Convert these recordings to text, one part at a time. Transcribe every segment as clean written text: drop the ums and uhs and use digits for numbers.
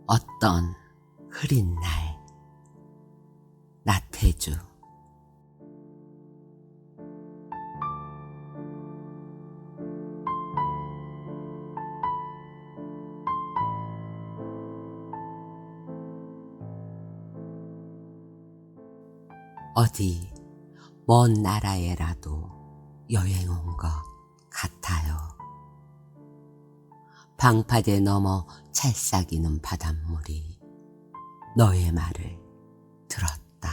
어떤 흐린 날, 나태주. 어디 먼 나라에라도 여행 온 것 같아요. 방파제 넘어 찰싹이는 바닷물이 너의 말을 들었다.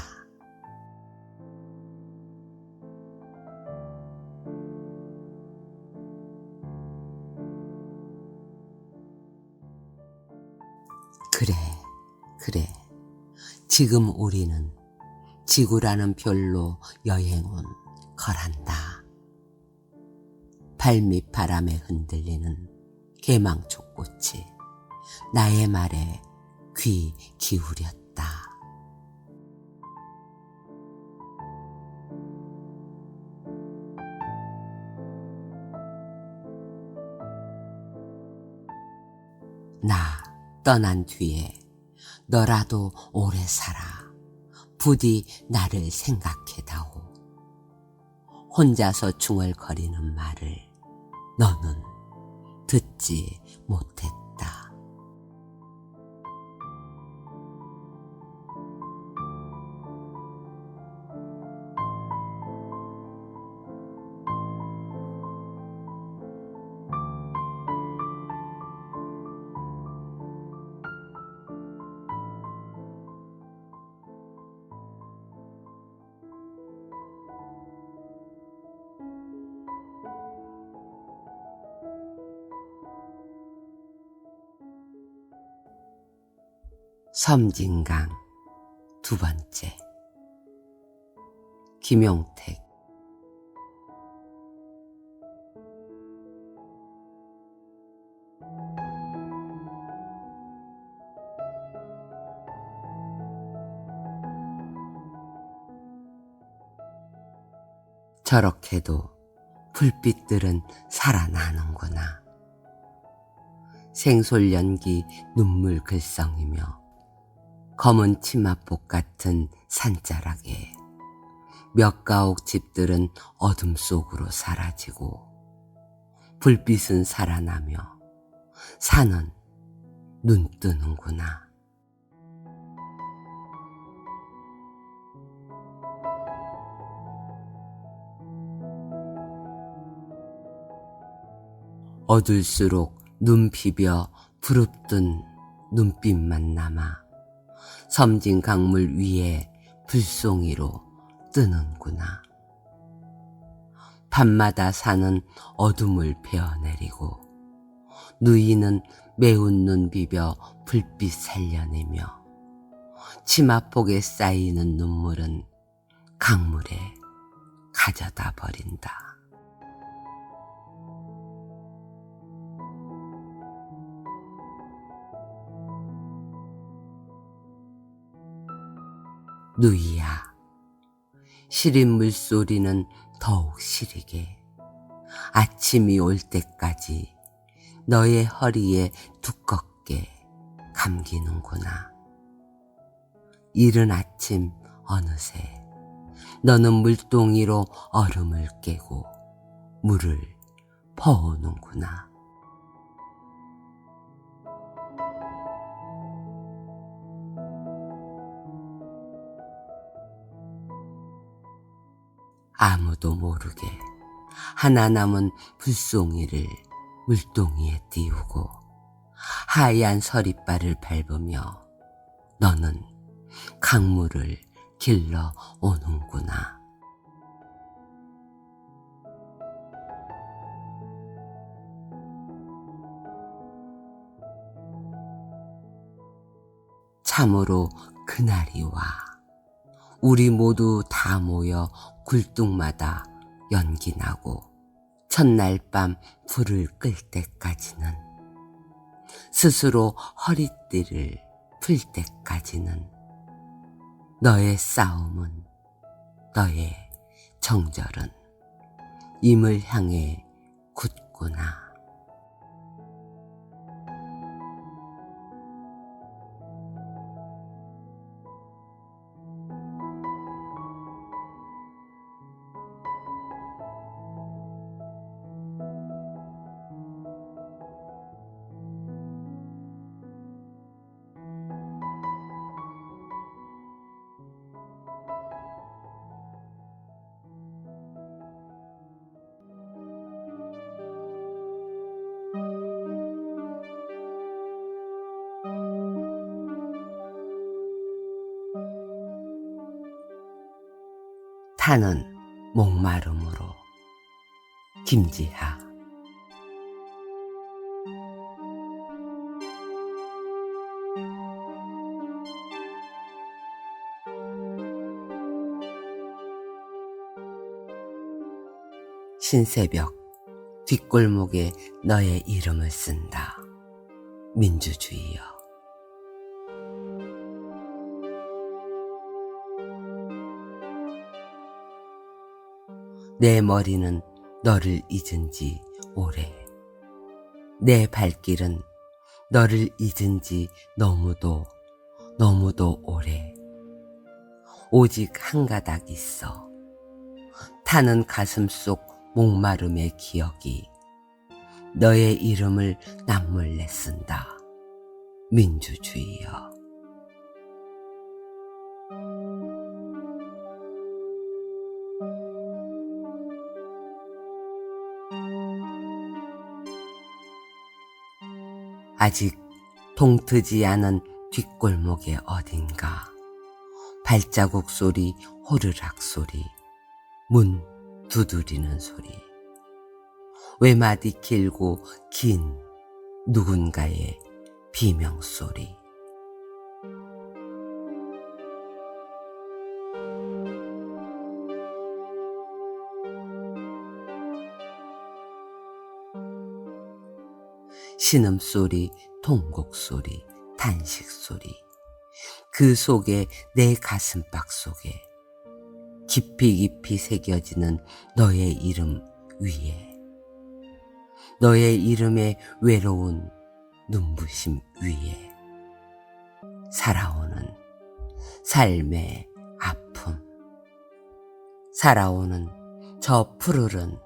그래. 지금 우리는 지구라는 별로 여행 온 거란다. 발밑 바람에 흔들리는 개망초꽃이 나의 말에 귀 기울였다. 나 떠난 뒤에 너라도 오래 살아 부디 나를 생각해다오. 혼자서 중얼거리는 말을 너는 듣지 못했다. 섬진강 두 번째. 김용택. 저렇게도 불빛들은 살아나는구나. 생솔연기 눈물 글썽이며 검은 치마복 같은 산자락에 몇 가옥 집들은 어둠 속으로 사라지고 불빛은 살아나며 산은 눈 뜨는구나. 어둘수록 눈 비벼 부릅뜬 눈빛만 남아 섬진 강물 위에 불송이로 뜨는구나. 밤마다 산은 어둠을 베어내리고 누이는 매운 눈 비벼 불빛 살려내며 치마폭에 쌓이는 눈물은 강물에 가져다 버린다. 누이야, 시린 물소리는 더욱 시리게 아침이 올 때까지 너의 허리에 두껍게 감기는구나. 이른 아침 어느새 너는 물동이로 얼음을 깨고 물을 퍼오는구나. 아무도 모르게 하나 남은 불송이를 물동이에 띄우고 하얀 서리발을 밟으며 너는 강물을 길러 오는구나. 참으로 그날이 와 우리 모두 다 모여 굴뚝마다 연기 나고 첫날 밤 불을 끌 때까지는 스스로 허리띠를 풀 때까지는 너의 싸움은 너의 정절은 임을 향해 굳구나. 타는 목마름으로. 김지하. 신새벽 뒷골목에 너의 이름을 쓴다. 민주주의여. 내 머리는 너를 잊은 지 오래. 내 발길은 너를 잊은 지 너무도 오래. 오직 한 가닥 있어. 타는 가슴 속 목마름의 기억이 너의 이름을 남몰래 쓴다. 민주주의여. 아직 동트지 않은 뒷골목의 어딘가 발자국 소리, 호르락 소리, 문 두드리는 소리, 외마디 길고 긴 누군가의 비명소리. 신음소리, 통곡소리, 탄식소리. 그 속에 내 가슴팍 속에 깊이 새겨지는 너의 이름 위에, 너의 이름의 외로운 눈부심 위에 살아오는 삶의 아픔, 살아오는 저 푸르른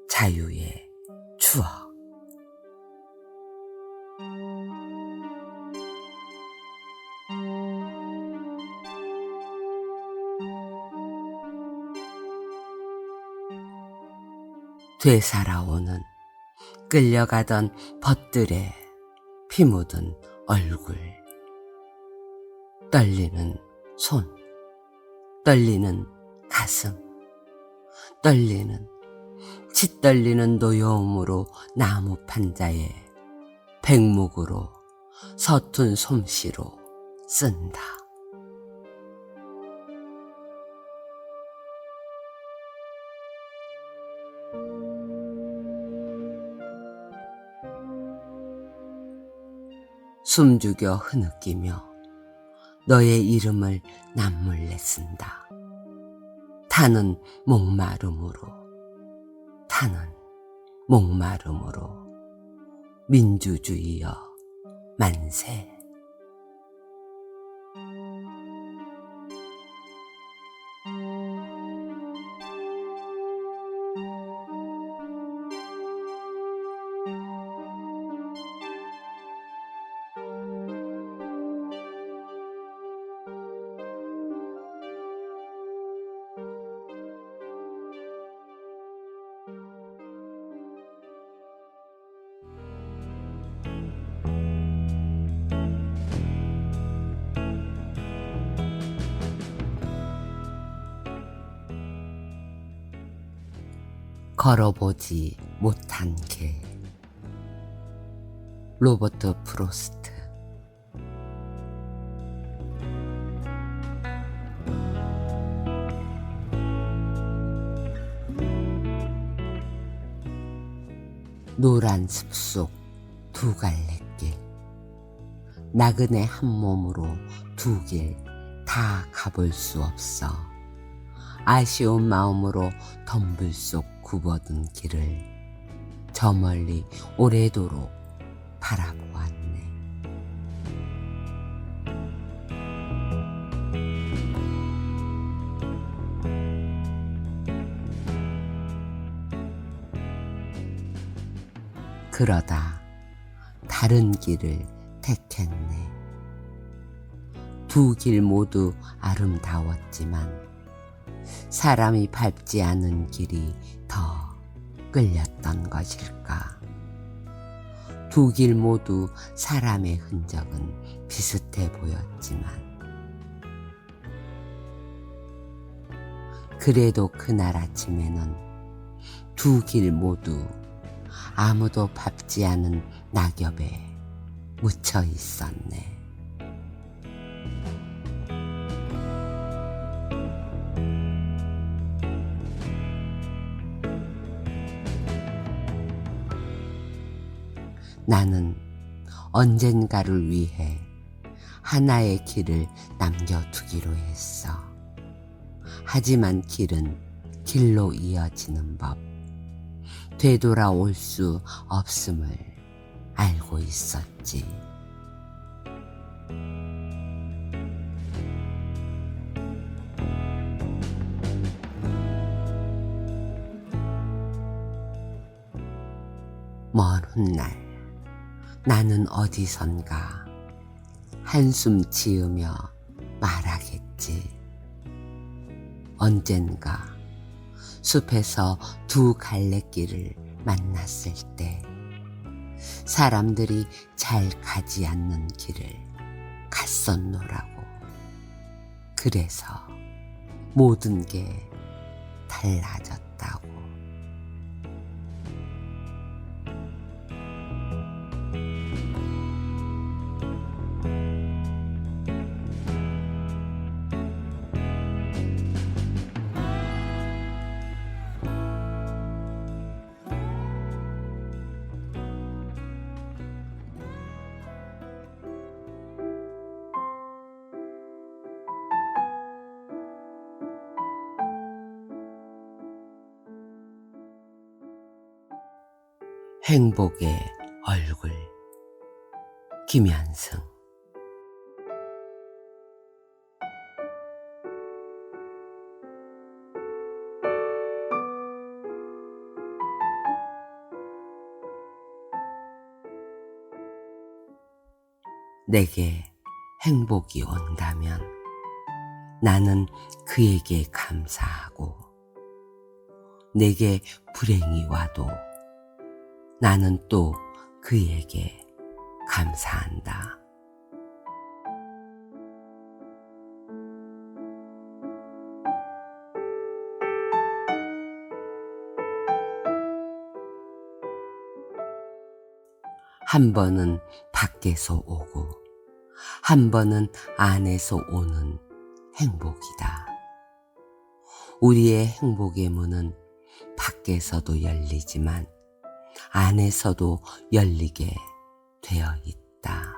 자유의 추억. 되살아오는 끌려가던 벗들의 피 묻은 얼굴, 떨리는 손, 떨리는 가슴, 떨리는 치떨리는 노여움으로 나무 판자에 백묵으로 서툰 솜씨로 쓴다. 숨죽여 흐느끼며 너의 이름을 남몰래 쓴다. 타는 목마름으로, 타는 목마름으로. 민주주의여 만세. 걸어보지 못한 길. 로버트 프로스트. 노란 숲속 두 갈래길. 나그네 한 몸으로 두 길 다 가볼 수 없어. 아쉬운 마음으로 덤불 속 굽어든 길을 저 멀리 오래도록 바라보았네. 그러다 다른 길을 택했네. 두 길 모두 아름다웠지만 사람이 밟지 않은 길이 더 끌렸던 것일까? 두 길 모두 사람의 흔적은 비슷해 보였지만 그래도 그날 아침에는 두 길 모두 아무도 밟지 않은 낙엽에 묻혀 있었네. 나는 언젠가를 위해 하나의 길을 남겨두기로 했어. 하지만 길은 길로 이어지는 법, 되돌아올 수 없음을 알고 있었지. 먼 훗날 나는 어디선가 한숨 지으며 말하겠지. 언젠가 숲에서 두 갈래길을 만났을 때 사람들이 잘 가지 않는 길을 갔었노라고. 그래서 모든 게 달라졌다고. 행복의 얼굴. 김현승. 내게 행복이 온다면 나는 그에게 감사하고, 내게 불행이 와도 나는 또 그에게 감사한다. 한 번은 밖에서 오고 한 번은 안에서 오는 행복이다. 우리의 행복의 문은 밖에서도 열리지만 안에서도 열리게 되어 있다.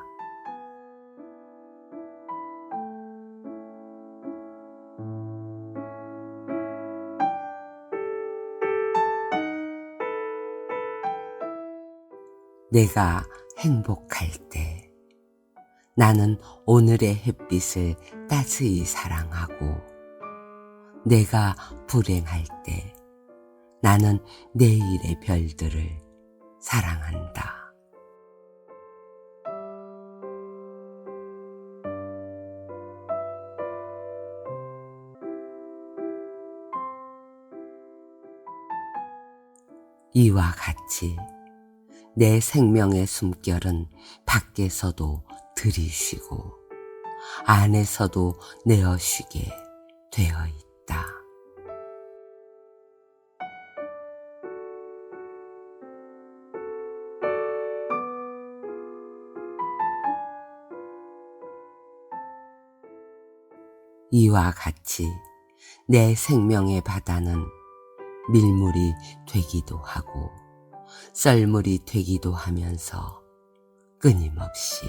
내가 행복할 때 나는 오늘의 햇빛을 따스히 사랑하고, 내가 불행할 때 나는 내일의 별들을 사랑한다. 이와 같이 내 생명의 숨결은 밖에서도 들이쉬고 안에서도 내어쉬게 되어 있다. 이와 같이 내 생명의 바다는 밀물이 되기도 하고 썰물이 되기도 하면서 끊임없이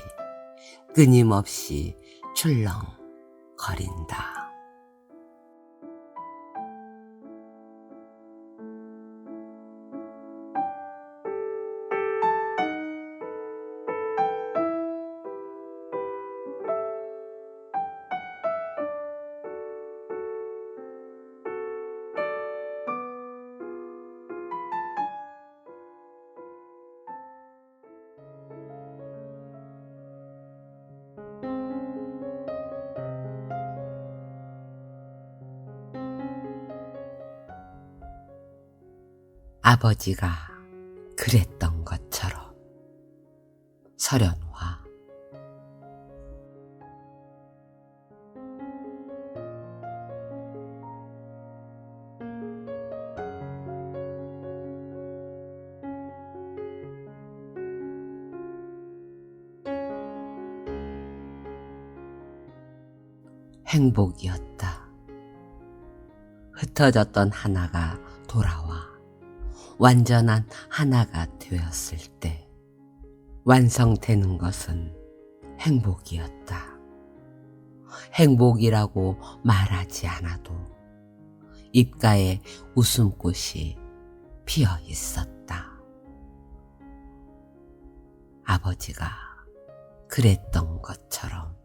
출렁거린다. 아버지가 그랬던 것처럼. 설현화. 행복이었다. 흩어졌던 하나가 돌아와 완전한 하나가 되었을 때 완성되는 것은 행복이었다. 행복이라고 말하지 않아도 입가에 웃음꽃이 피어 있었다. 아버지가 그랬던 것처럼.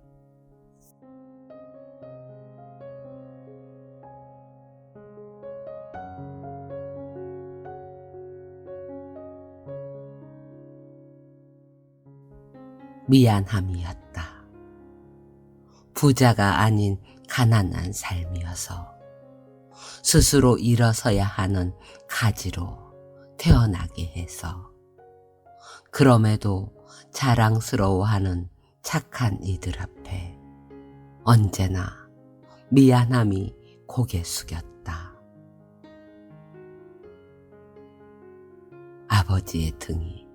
미안함이었다. 부자가 아닌 가난한 삶이어서 스스로 일어서야 하는 가지로 태어나게 해서 그럼에도 자랑스러워하는 착한 이들 앞에 언제나 미안함이 고개 숙였다. 아버지의 등이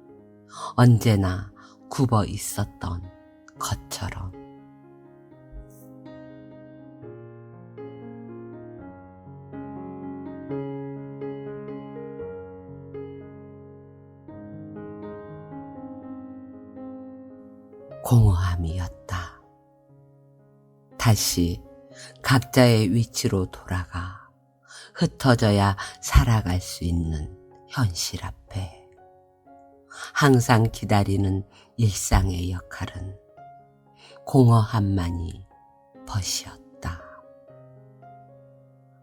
언제나 굽어 있었던 것처럼. 공허함이었다. 다시 각자의 위치로 돌아가 흩어져야 살아갈 수 있는 현실 앞에 항상 기다리는 일상의 역할은 공허함만이 벗이었다.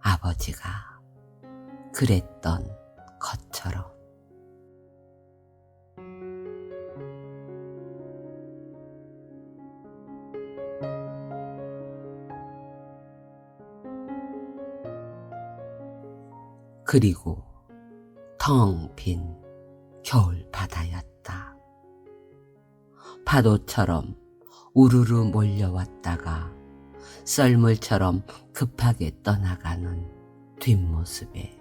아버지가 그랬던 것처럼. 그리고 텅 빈 겨울 바다였다. 파도처럼 우르르 몰려왔다가 썰물처럼 급하게 떠나가는 뒷모습에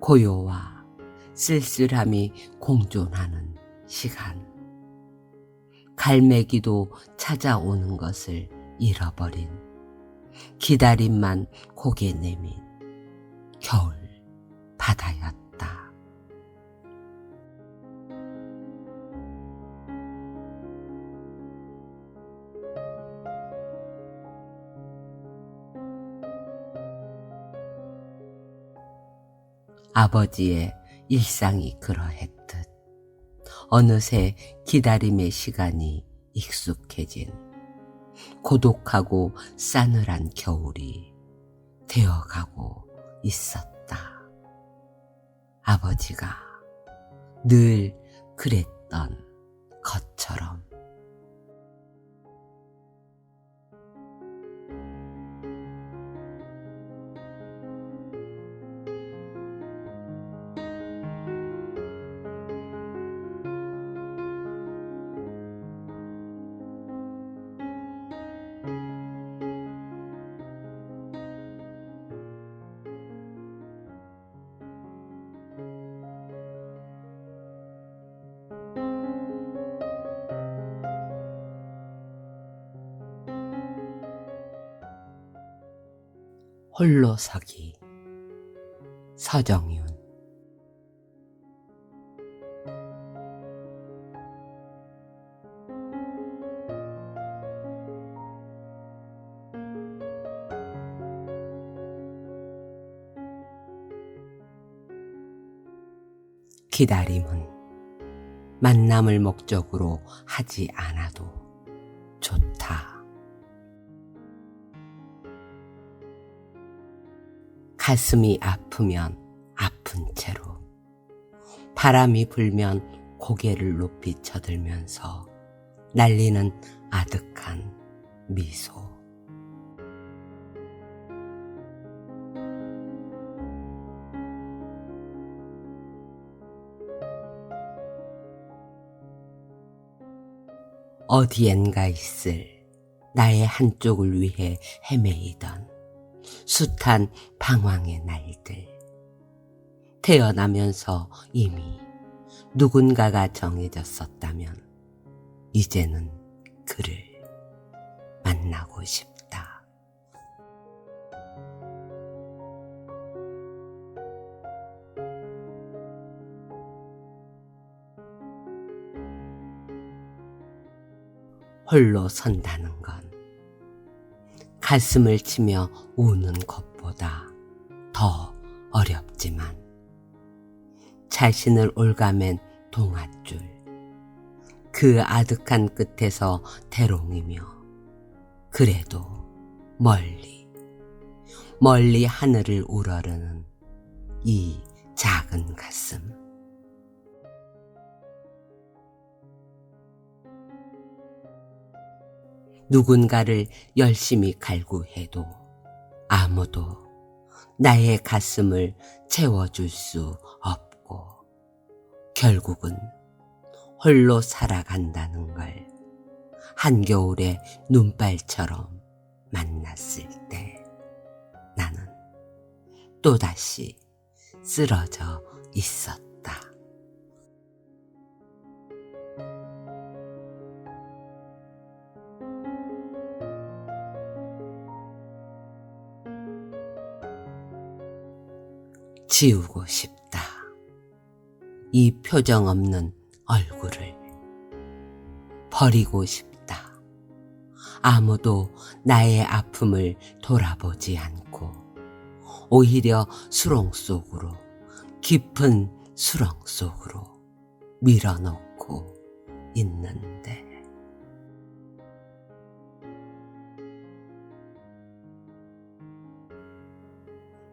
고요와 쓸쓸함이 공존하는 시간. 갈매기도 찾아오는 것을 잃어버린 기다림만 고개 내민 겨울 바다였다. 아버지의 일상이 그러했듯 어느새 기다림의 시간이 익숙해진 고독하고 싸늘한 겨울이 되어가고 있었다. 아버지가 늘 그랬던 것처럼. 홀로서기. 서정윤. 기다림은 만남을 목적으로 하지 않아도 좋다. 가슴이 아프면 아픈 채로, 바람이 불면 고개를 높이 쳐들면서 날리는 아득한 미소. 어디엔가 있을 나의 한쪽을 위해 헤매이던 숱한 방황의 날들. 태어나면서 이미 누군가가 정해졌었다면 이제는 그를 만나고 싶다. 홀로 선다는 건 가슴을 치며 우는 것보다 더 어렵지만 자신을 올가맨 동아줄 그 아득한 끝에서 대롱이며 그래도 멀리 하늘을 우러르는 이 작은 가슴. 누군가를 열심히 갈구해도 아무도 나의 가슴을 채워줄 수 없고 결국은 홀로 살아간다는 걸 한겨울의 눈발처럼 만났을 때 나는 또다시 쓰러져 있었다. 지우고 싶다. 이 표정 없는 얼굴을 버리고 싶다. 아무도 나의 아픔을 돌아보지 않고 오히려 수렁 속으로 깊은 수렁 속으로 밀어넣고 있는데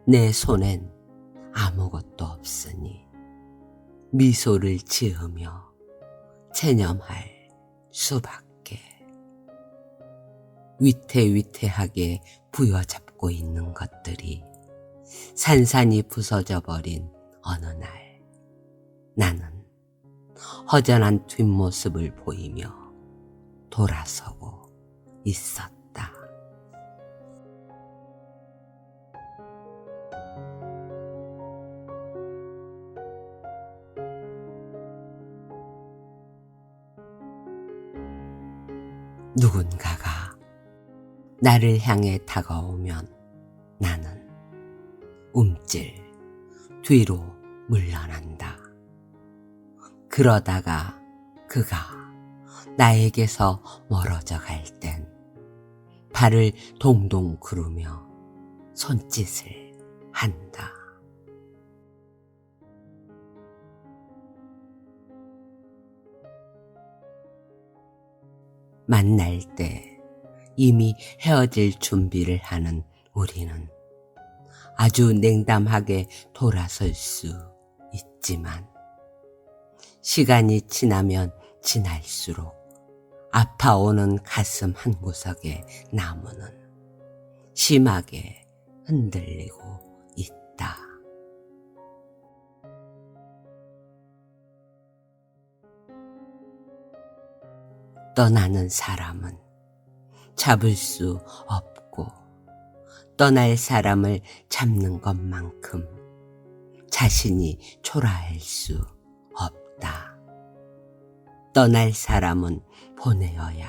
내 손엔 아무것도 없으니 미소를 지으며 체념할 수밖에. 위태위태하게 부여잡고 있는 것들이 산산이 부서져 버린 어느 날 나는 허전한 뒷모습을 보이며 돌아서고 있었다. 누군가가 나를 향해 다가오면 나는 움찔 뒤로 물러난다. 그러다가 그가 나에게서 멀어져 갈 땐 발을 동동 구르며 손짓을 한다. 만날 때 이미 헤어질 준비를 하는 우리는 아주 냉담하게 돌아설 수 있지만 시간이 지나면 지날수록 아파오는 가슴 한구석의 나무는 심하게 흔들리고 있다. 떠나는 사람은 잡을 수 없고 떠날 사람을 잡는 것만큼 자신이 초라할 수 없다. 떠날 사람은 보내어야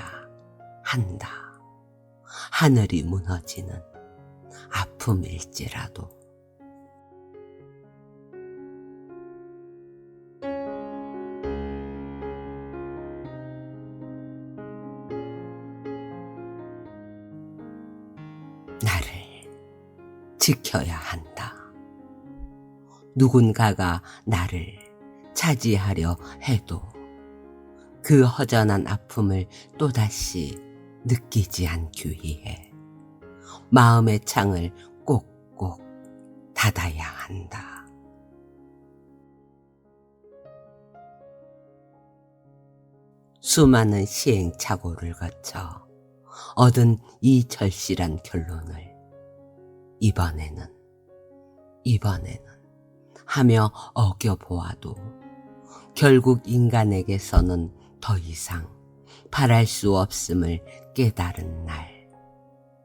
한다. 하늘이 무너지는 아픔일지라도. 나를 지켜야 한다. 누군가가 나를 차지하려 해도 그 허전한 아픔을 또다시 느끼지 않기 위해 마음의 창을 꼭꼭 닫아야 한다. 수많은 시행착오를 거쳐 얻은 이 절실한 결론을 이번에는 하며 어겨보아도 결국 인간에게서는 더 이상 바랄 수 없음을 깨달은 날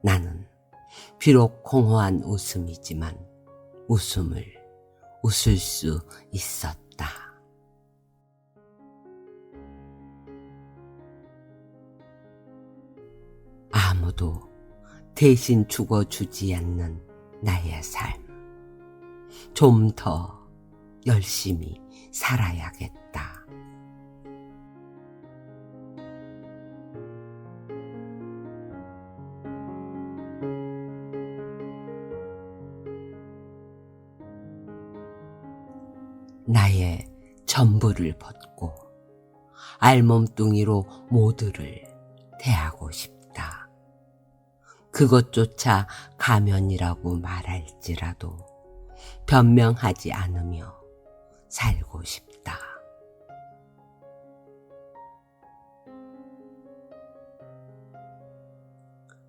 나는 비록 공허한 웃음이지만 웃음을 웃을 수 있었다. 아무도 대신 죽어주지 않는 나의 삶. 좀 더 열심히 살아야겠다. 나의 전부를 벗고 알몸뚱이로 모두를 대하고 싶다. 그것조차 가면이라고 말할지라도 변명하지 않으며 살고 싶다.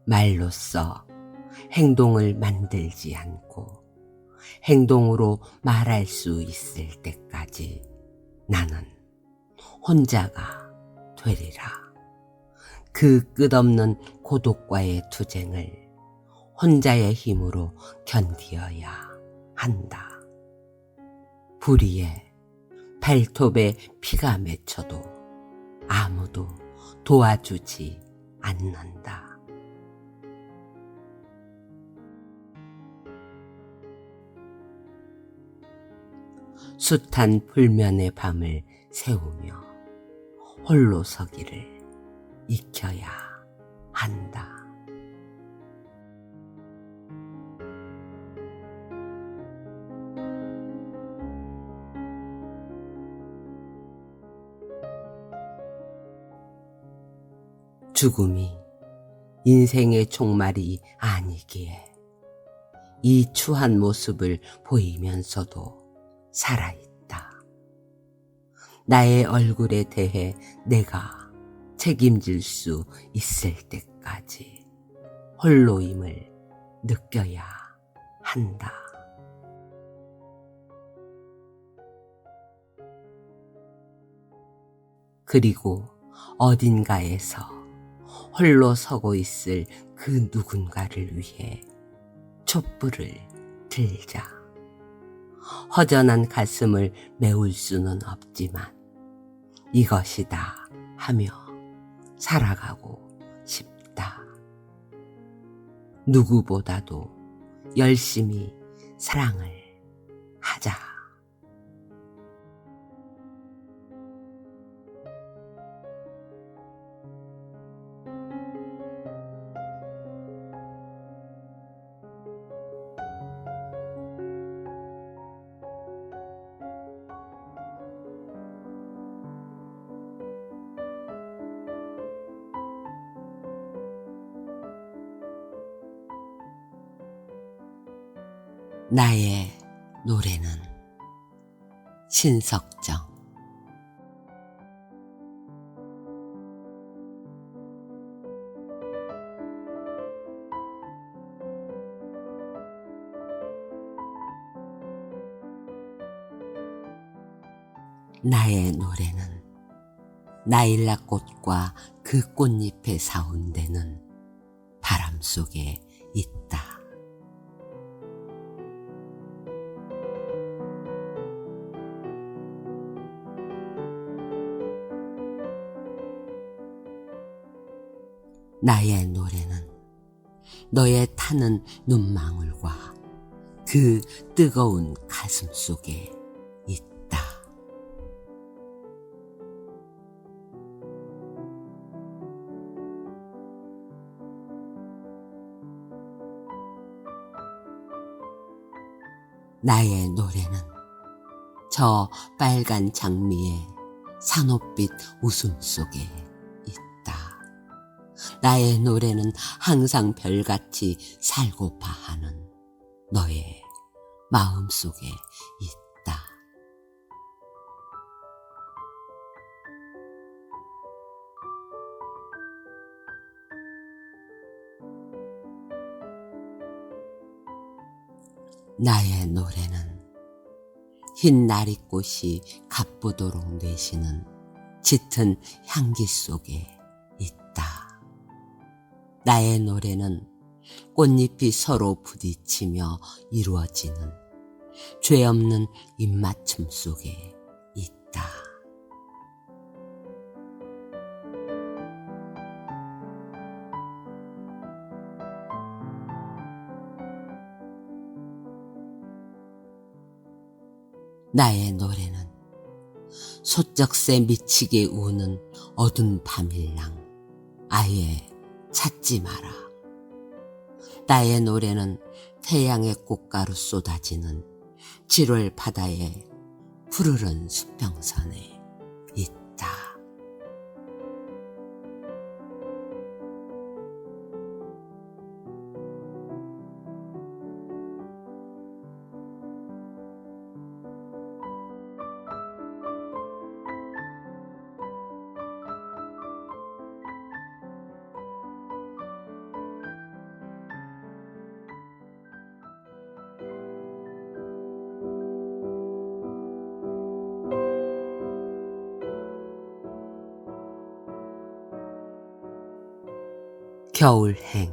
말로써 행동을 만들지 않고 행동으로 말할 수 있을 때까지 나는 혼자가 되리라. 그 끝없는 고독과의 투쟁을 혼자의 힘으로 견디어야 한다. 불의에 발톱에 피가 맺혀도 아무도 도와주지 않는다. 숱한 불면의 밤을 새우며 홀로 서기를 익혀야 한다. 죽음이 인생의 종말이 아니기에 이 추한 모습을 보이면서도 살아있다. 나의 얼굴에 대해 내가 책임질 수 있을 때까지 홀로임을 느껴야 한다. 그리고 어딘가에서 홀로 서고 있을 그 누군가를 위해 촛불을 들자. 허전한 가슴을 메울 수는 없지만 이것이다 하며 살아가고 싶다. 누구보다도 열심히 사랑을 하자. 나의 노래는 신석정. 나의 노래는 나일락꽃과 그 꽃잎에 사운되는 바람 속에 있다. 나의 노래는 너의 타는 눈망울과 그 뜨거운 가슴 속에 있다. 나의 노래는 저 빨간 장미의 산호빛 웃음 속에 있다. 나의 노래는 항상 별같이 살고파 하는 너의 마음 속에 있다. 나의 노래는 흰 나리꽃이 갑부도록 내쉬는 짙은 향기 속에 있다. 나의 노래는 꽃잎이 서로 부딪히며 이루어지는 죄 없는 입맞춤 속에 있다. 나의 노래는 소쩍새 미치게 우는 어두운 밤일랑 아예 찾지 마라. 나의 노래는 태양의 꽃가루 쏟아지는 7월 바다에 푸르른 수평선에 있다. 겨울행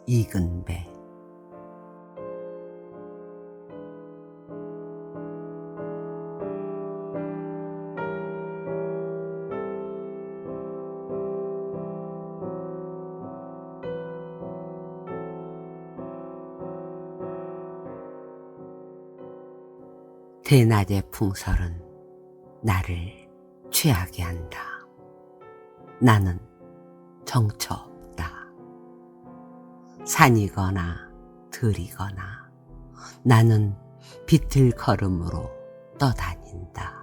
이근배. 대낮의 풍설은 나를 취하게 한다. 나는 정처 없다. 산이거나 들이거나 나는 비틀 걸음으로 떠다닌다.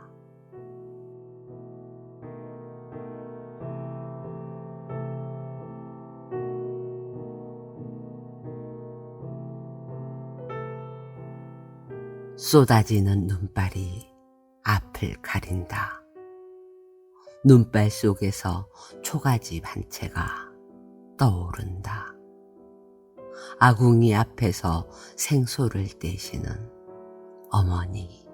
쏟아지는 눈발이 앞을 가린다. 눈발 속에서 초가집 한 채가 떠오른다. 아궁이 앞에서 생소를 떼시는 어머니.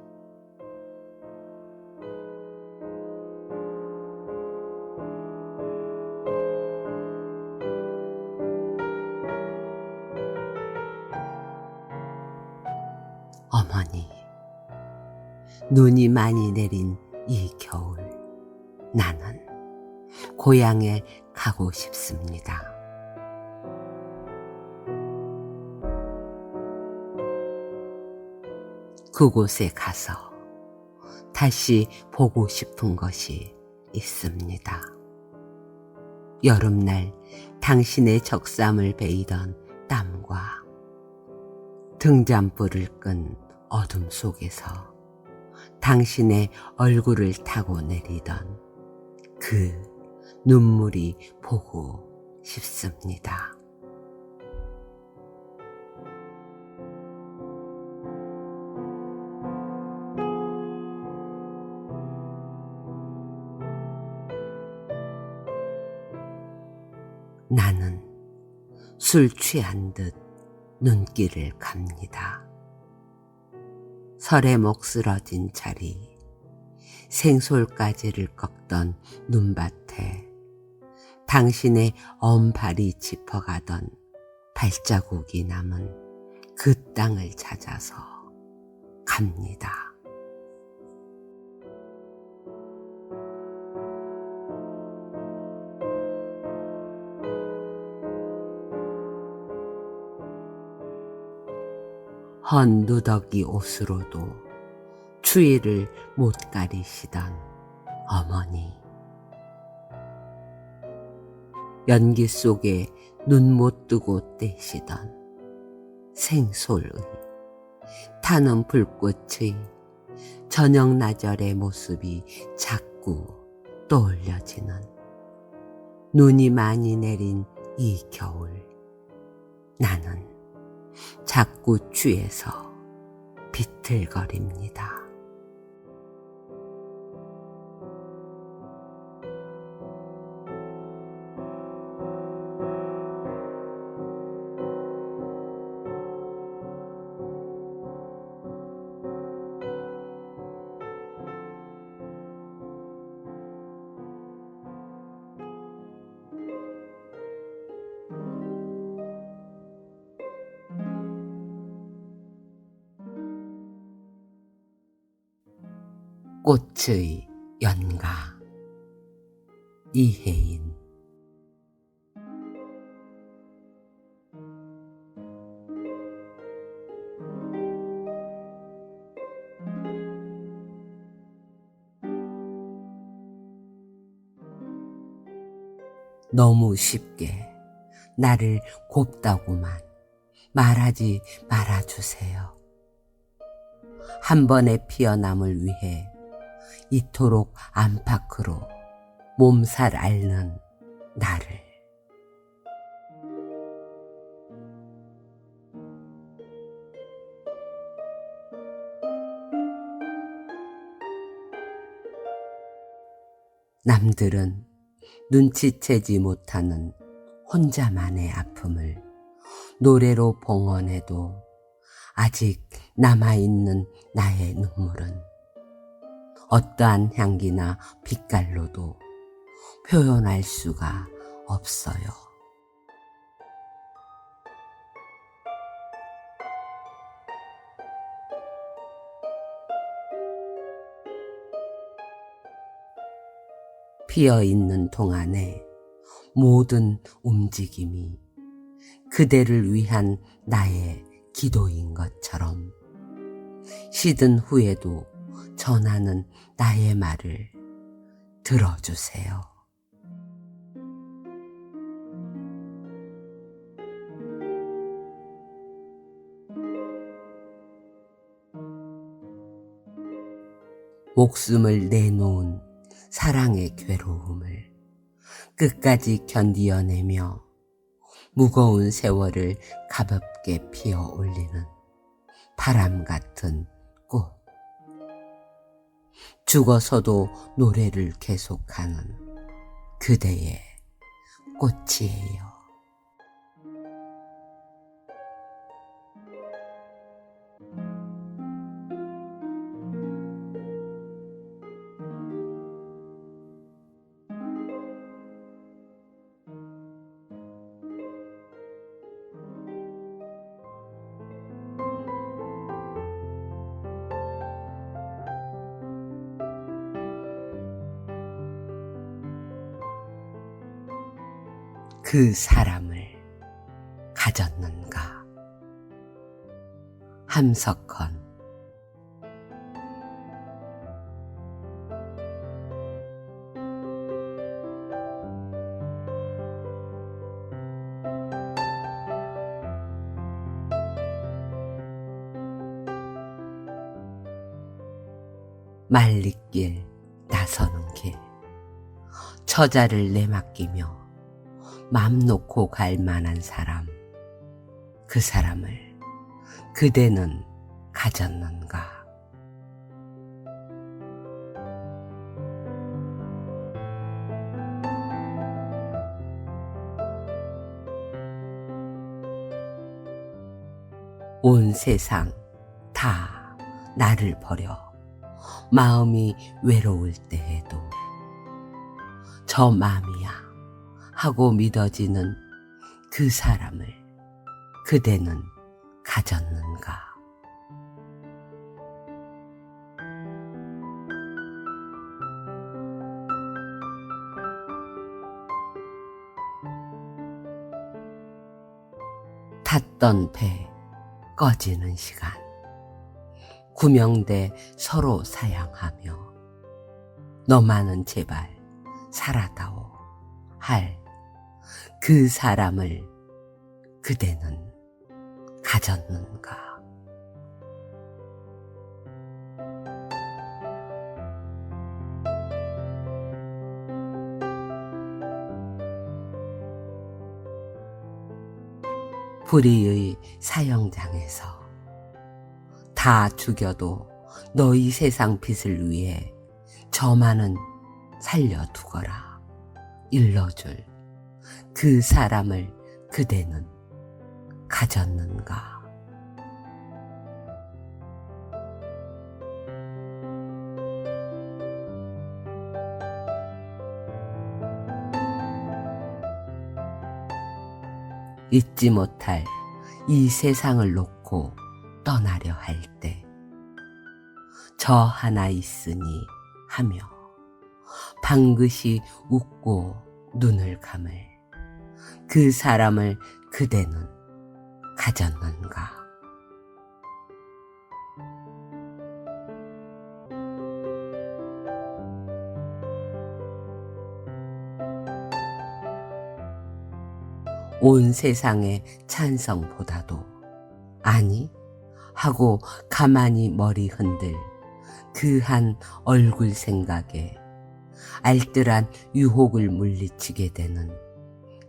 어머니, 눈이 많이 내린 이 겨울, 나는 고향에 가고 싶습니다. 그곳에 가서 다시 보고 싶은 것이 있습니다. 여름날 당신의 적삼을 베이던 땀과 등잔불을 끈 어둠 속에서 당신의 얼굴을 타고 내리던 그 눈물이 보고 싶습니다. 나는 술 취한 듯 눈길을 갑니다. 설에 목 쓰러진 자리, 생솔가지를 꺾던 눈밭에 당신의 엄발이 짚어가던 발자국이 남은 그 땅을 찾아서 갑니다. 헌 누더기 옷으로도 추위를 못 가리시던 어머니. 연기 속에 눈 못 뜨고 떼시던 생솔의 타는 불꽃의 저녁 나절의 모습이 자꾸 떠올려지는 눈이 많이 내린 이 겨울. 나는 자꾸 취해서 비틀거립니다. 꽃의 연가. 이혜인. 너무 쉽게 나를 곱다고만 말하지 말아주세요. 한 번의 피어남을 위해 이토록 안팎으로 몸살 앓는 나를. 남들은 눈치채지 못하는 혼자만의 아픔을 노래로 봉헌해도 아직 남아있는 나의 눈물은 어떠한 향기나 빛깔로도 표현할 수가 없어요. 피어있는 동안에 모든 움직임이 그대를 위한 나의 기도인 것처럼 시든 후에도 전하는 나의 말을 들어주세요. 목숨을 내놓은 사랑의 괴로움을 끝까지 견디어내며 무거운 세월을 가볍게 피어 올리는 바람 같은 꽃. 죽어서도 노래를 계속하는 그대의 꽃이에요. 그 사람을 가졌는가. 함석헌. 말리길 나서는 길, 처자를 내맡기며 맘 놓고 갈 만한 사람, 그 사람을 그대는 가졌는가. 온 세상 다 나를 버려 마음이 외로울 때에도 저 마음이야 하고 믿어지는 그 사람을 그대는 가졌는가. 탔던 배 꺼지는 시간, 구명대 서로 사양하며 너만은 제발 살아다오 할 그 사람을 그대는 가졌는가. 불의의 사형장에서 다 죽여도 너희 세상 빛을 위해 저만은 살려두거라 일러줄 그 사람을 그대는 가졌는가. 잊지 못할 이 세상을 놓고 떠나려 할 때 저 하나 있으니 하며 방긋이 웃고 눈을 감을 그 사람을 그대는 가졌는가. 온 세상의 찬성보다도, 아니 하고 가만히 머리 흔들 그 한 얼굴 생각에 알뜰한 유혹을 물리치게 되는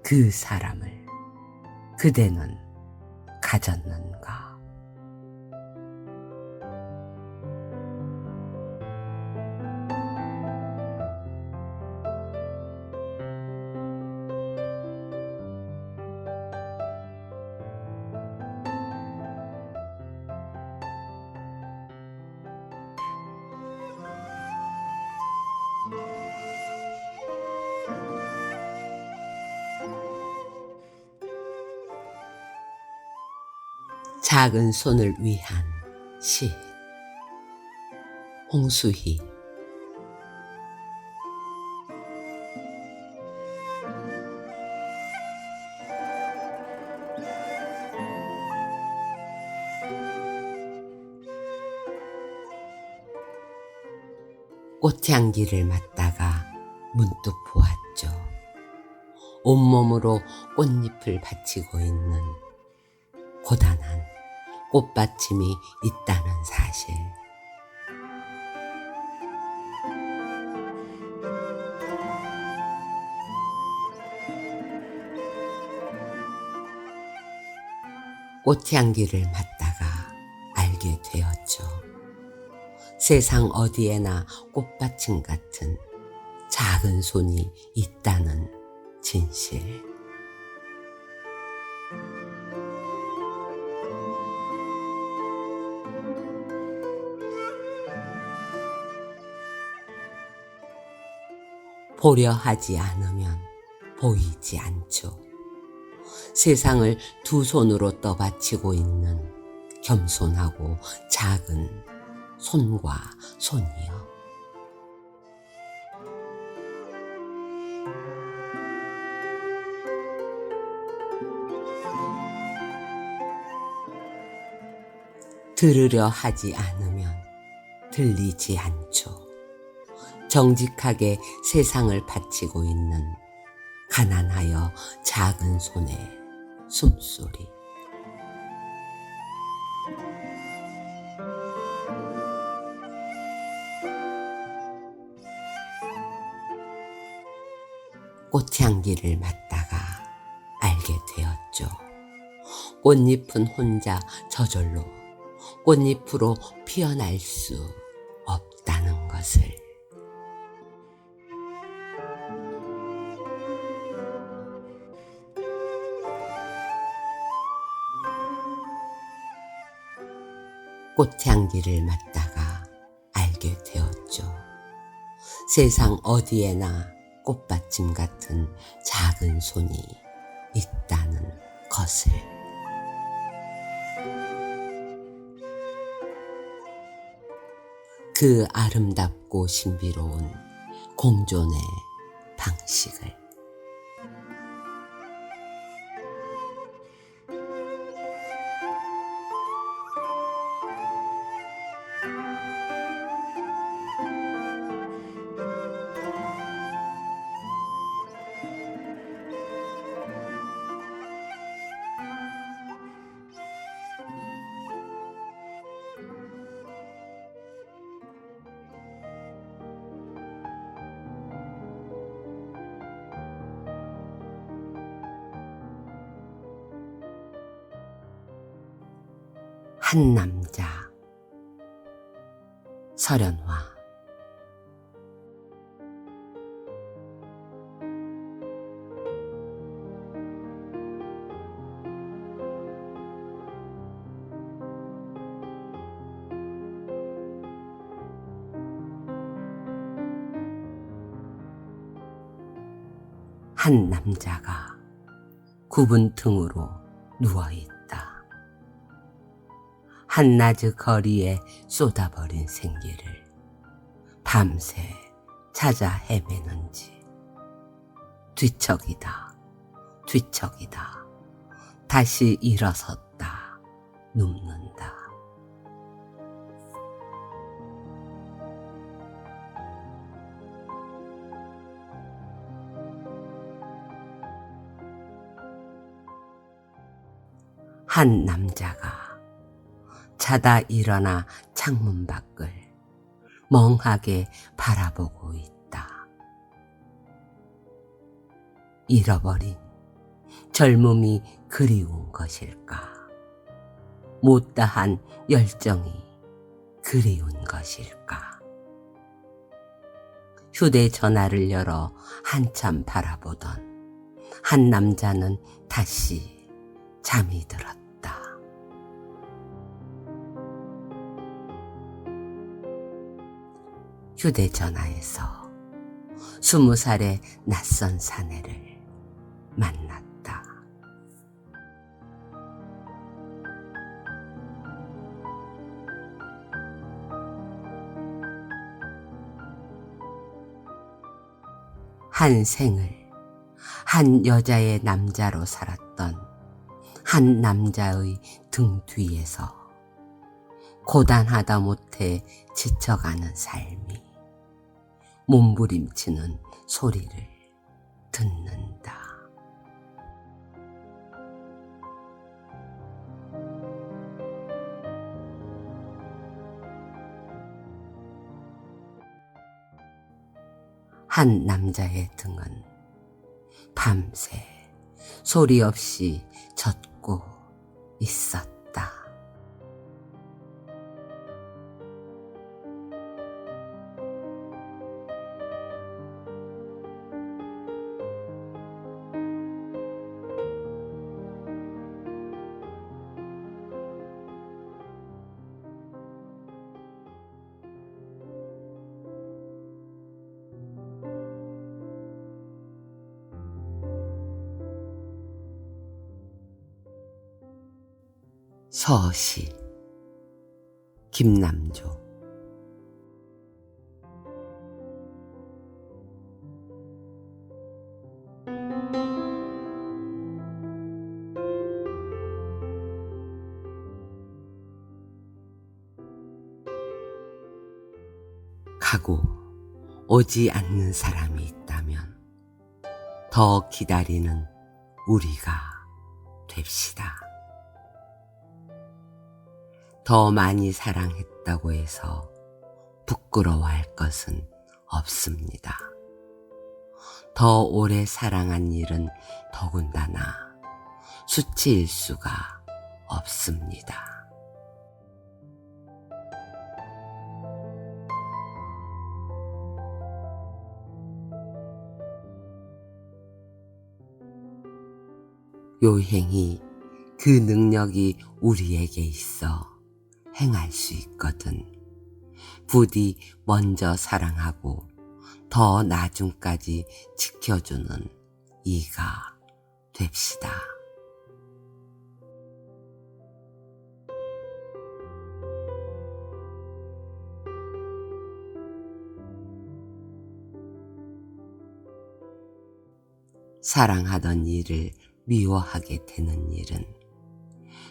그 사람을 그대는 가졌는가? 작은 손을 위한 시 홍수희. 꽃향기를 맡다가 문득 보았죠. 온몸으로 꽃잎을 받치고 있는 고단한 꽃받침이 있다는 사실. 꽃향기를 맡다가 알게 되었죠. 세상 어디에나 꽃받침 같은 작은 손이 있다는 진실. 보려 하지 않으면 보이지 않죠. 세상을 두 손으로 떠받치고 있는 겸손하고 작은 손과 손이요. 들으려 하지 않으면 들리지 않죠. 정직하게 세상을 바치고 있는 가난하여 작은 손의 숨소리. 꽃향기를 맡다가 알게 되었죠. 꽃잎은 혼자 저절로 꽃잎으로 피어날 수 없다는 것을. 꽃향기를 맡다가 알게 되었죠. 세상 어디에나 꽃받침 같은 작은 손이 있다는 것을. 그 아름답고 신비로운 공존의 방식을. 한 남자. 설현화. 한 남자가 굽은 등으로 누워있다. 한낮의 거리에 쏟아버린 생기를 밤새 찾아 헤매는지 뒤척이다 뒤척이다 다시 일어섰다 눕는다. 한 남자가 자다 일어나 창문 밖을 멍하게 바라보고 있다. 잃어버린 젊음이 그리운 것일까? 못다한 열정이 그리운 것일까? 휴대전화를 열어 한참 바라보던 한 남자는 다시 잠이 들었다. 휴대전화에서 20살의 낯선 사내를 만났다. 한 생을 한 여자의 남자로 살았던 한 남자의 등 뒤에서 고단하다 못해 지쳐가는 삶이 몸부림치는 소리를 듣는다. 한 남자의 등은 밤새 소리 없이 젖고 있었다. 서시 김남조. 가고 오지 않는 사람이 있다면 더 기다리는 우리가 됩시다. 더 많이 사랑했다고 해서 부끄러워할 것은 없습니다. 더 오래 사랑한 일은 더군다나 수치일 수가 없습니다. 요행이 그 능력이 우리에게 있어 행할 수 있거든. 부디 먼저 사랑하고 더 나중까지 지켜주는 이가 됩시다. 사랑하던 일을 미워하게 되는 일은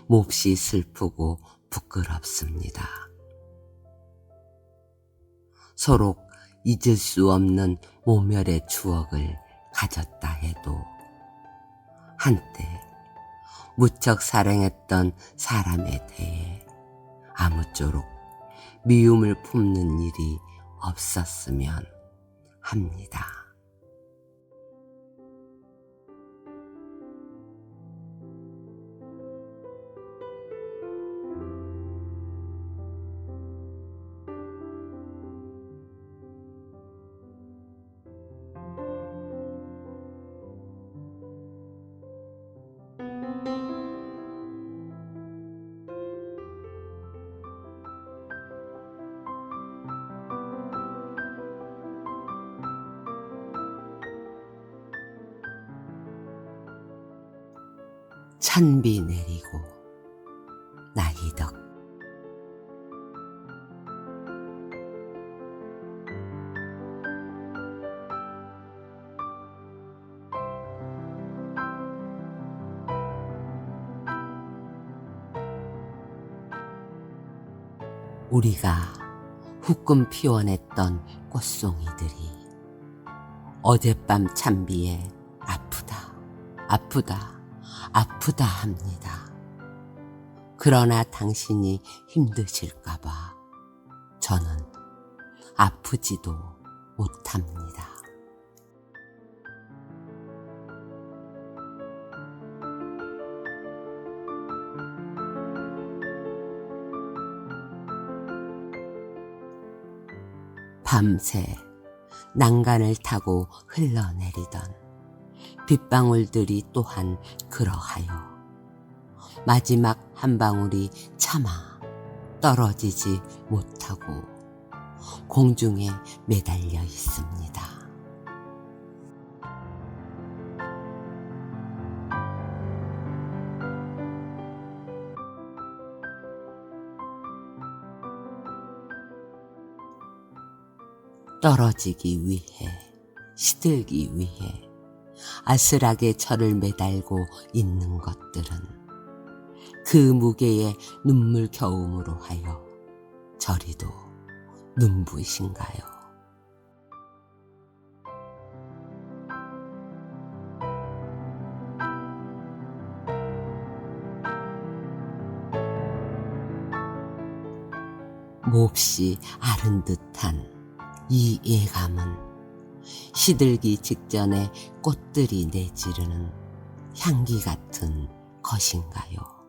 몹시 슬프고 부끄럽습니다. 서로 잊을 수 없는 모멸의 추억을 가졌다 해도 한때 무척 사랑했던 사람에 대해 아무쪼록 미움을 품는 일이 없었으면 합니다. 찬비 내리고 나이덕. 우리가 후끈 피워냈던 꽃송이들이 어젯밤 찬비에 아프다, 아프다, 아프다 합니다. 그러나 당신이 힘드실까봐 저는 아프지도 못합니다. 밤새 난간을 타고 흘러내리던 빗방울들이 또한 그러하여 마지막 한 방울이 차마 떨어지지 못하고 공중에 매달려 있습니다. 떨어지기 위해, 시들기 위해 아슬하게 저를 매달고 있는 것들은 그 무게의 눈물 겨움으로 하여 저리도 눈부신가요? 몹시 아른 듯한 이 예감은 시들기 직전에 꽃들이 내지르는 향기 같은 것인가요?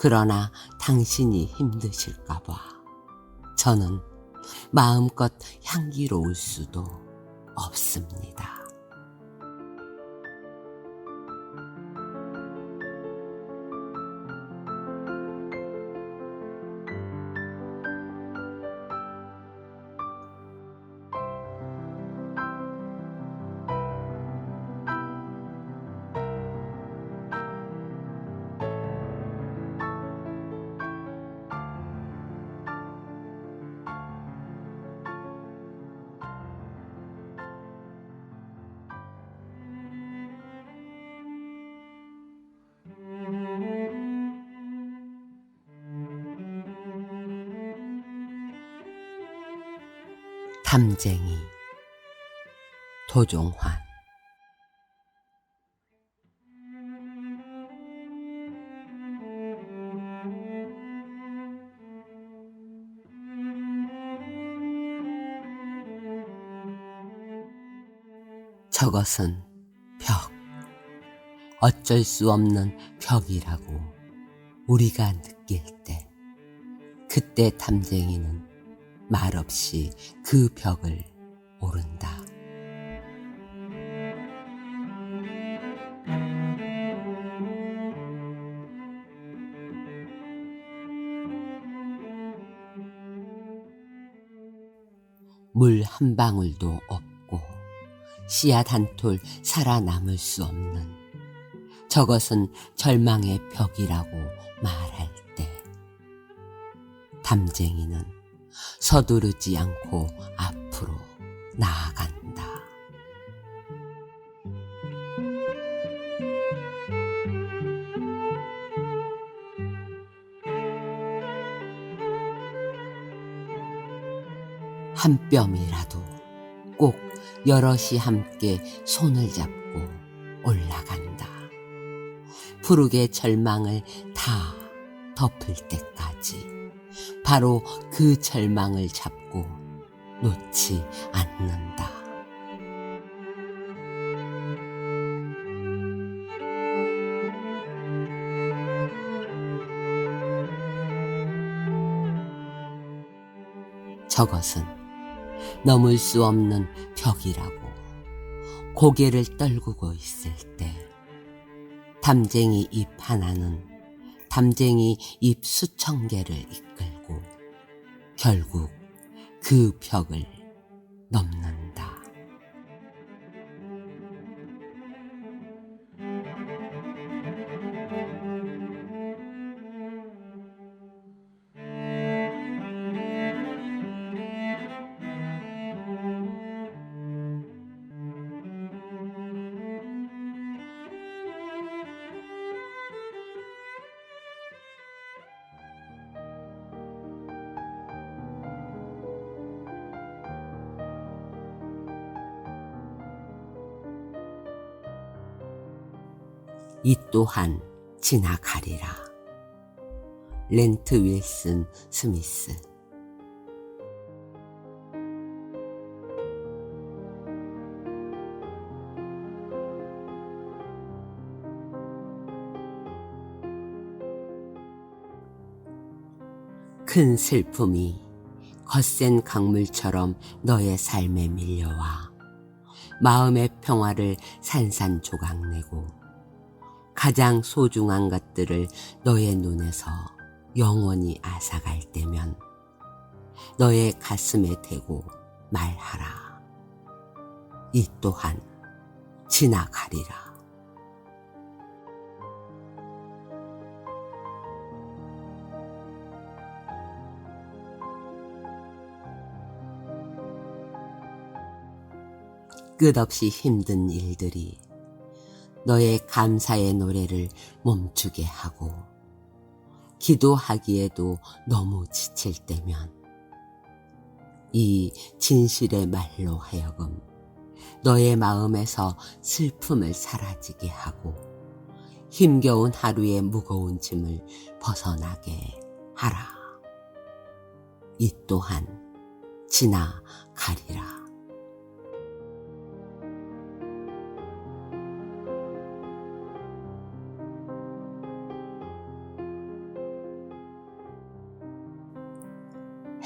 그러나 당신이 힘드실까봐 저는 마음껏 향기로울 수도 없습니다. 탐쟁이 도종환. 저것은 벽, 어쩔 수 없는 벽이라고 우리가 느낄 때, 그때 탐쟁이는 말없이 그 벽을 오른다. 물 한 방울도 없고 씨앗 한 톨 살아남을 수 없는 저것은 절망의 벽이라고 말할 때, 탐쟁이는 서두르지 않고 앞으로 나아간다. 한 뼘이라도 꼭 여럿이 함께 손을 잡고 올라간다. 푸르게 절망을 다 덮을 때까지 바로 그 절망을 잡고 놓지 않는다. 저것은 넘을 수 없는 벽이라고 고개를 떨구고 있을 때, 담쟁이 잎 하나는 담쟁이 잎 수천 개를 이끌고 결국 그 벽을 넘는다. 이 또한 지나가리라. 렌트 윌슨 스미스. 큰 슬픔이 거센 강물처럼 너의 삶에 밀려와 마음의 평화를 산산조각내고 가장 소중한 것들을 너의 눈에서 영원히 앗아갈 때면 너의 가슴에 대고 말하라. 이 또한 지나가리라. 끝없이 힘든 일들이 너의 감사의 노래를 멈추게 하고 기도하기에도 너무 지칠 때면 이 진실의 말로 하여금 너의 마음에서 슬픔을 사라지게 하고 힘겨운 하루의 무거운 짐을 벗어나게 하라. 이 또한 지나가리라.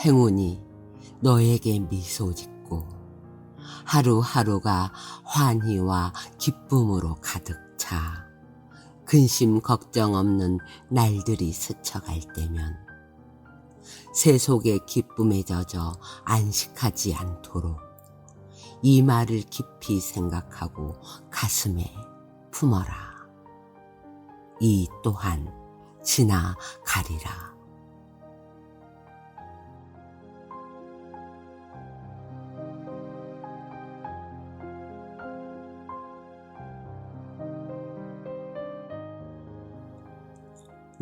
행운이 너에게 미소 짓고 하루하루가 환희와 기쁨으로 가득 차 근심 걱정 없는 날들이 스쳐갈 때면 세속의 기쁨에 젖어 안식하지 않도록 이 말을 깊이 생각하고 가슴에 품어라. 이 또한 지나가리라.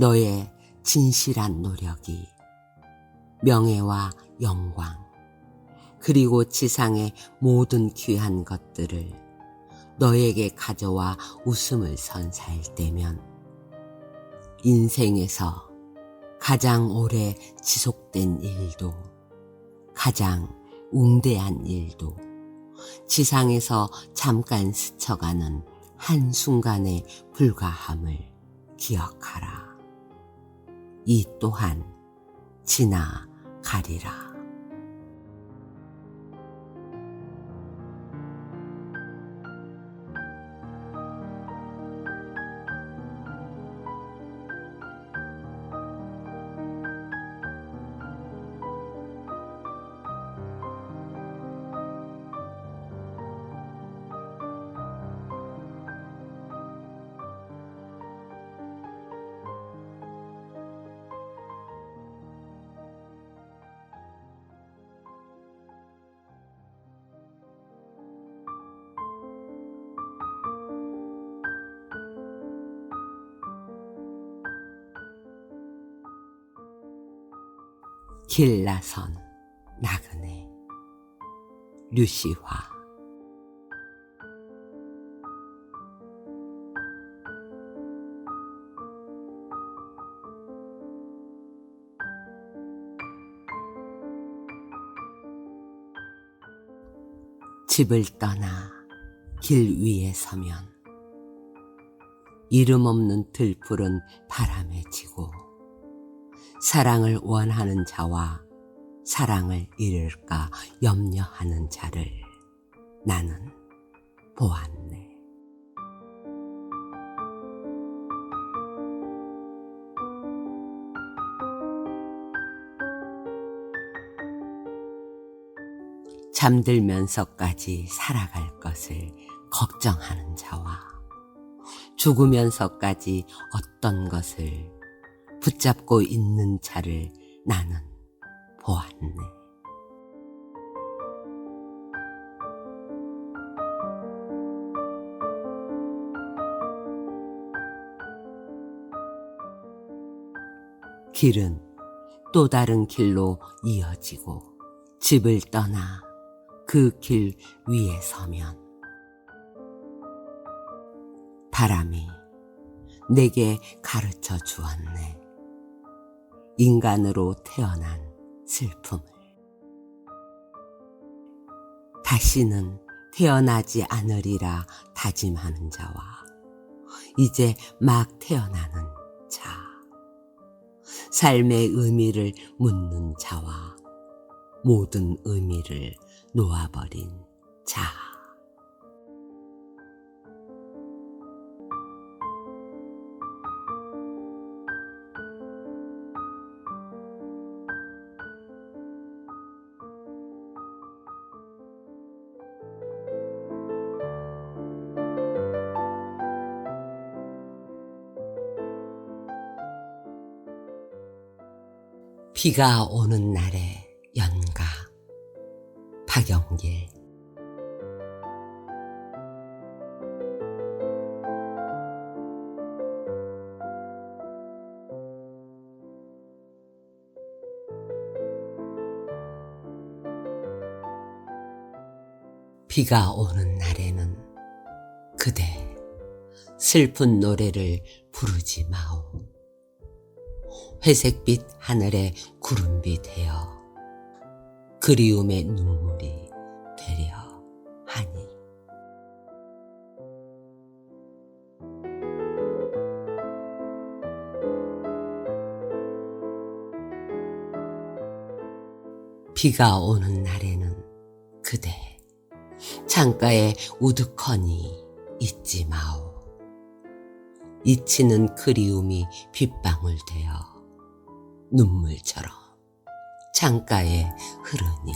너의 진실한 노력이 명예와 영광 그리고 지상의 모든 귀한 것들을 너에게 가져와 웃음을 선사할 때면 인생에서 가장 오래 지속된 일도 가장 웅대한 일도 지상에서 잠깐 스쳐가는 한순간에 불과함을 기억하라. 이 또한 지나가리라. 길라선 나그네 류시화. 집을 떠나 길 위에 서면 이름 없는 들풀은 바람에 지고 사랑을 원하는 자와 사랑을 잃을까 염려하는 자를 나는 보았네. 잠들면서까지 살아갈 것을 걱정하는 자와 죽으면서까지 어떤 것을 붙잡고 있는 자를 나는 보았네. 길은 또 다른 길로 이어지고 집을 떠나 그 길 위에 서면 바람이 내게 가르쳐 주었네. 인간으로 태어난 슬픔을, 다시는 태어나지 않으리라 다짐하는 자와 이제 막 태어나는 자, 삶의 의미를 묻는 자와 모든 의미를 놓아버린 자. 비가 오는 날의 연가, 박영길. 비가 오는 날에는 그대 슬픈 노래를 부르지 마오. 회색빛 하늘에 구름비 되어 그리움의 눈물이 되려 하니. 비가 오는 날에는 그대 창가에 우두커니 있지 마오. 잊히는 그리움이 빗방울 되어 눈물처럼 창가에 흐르니.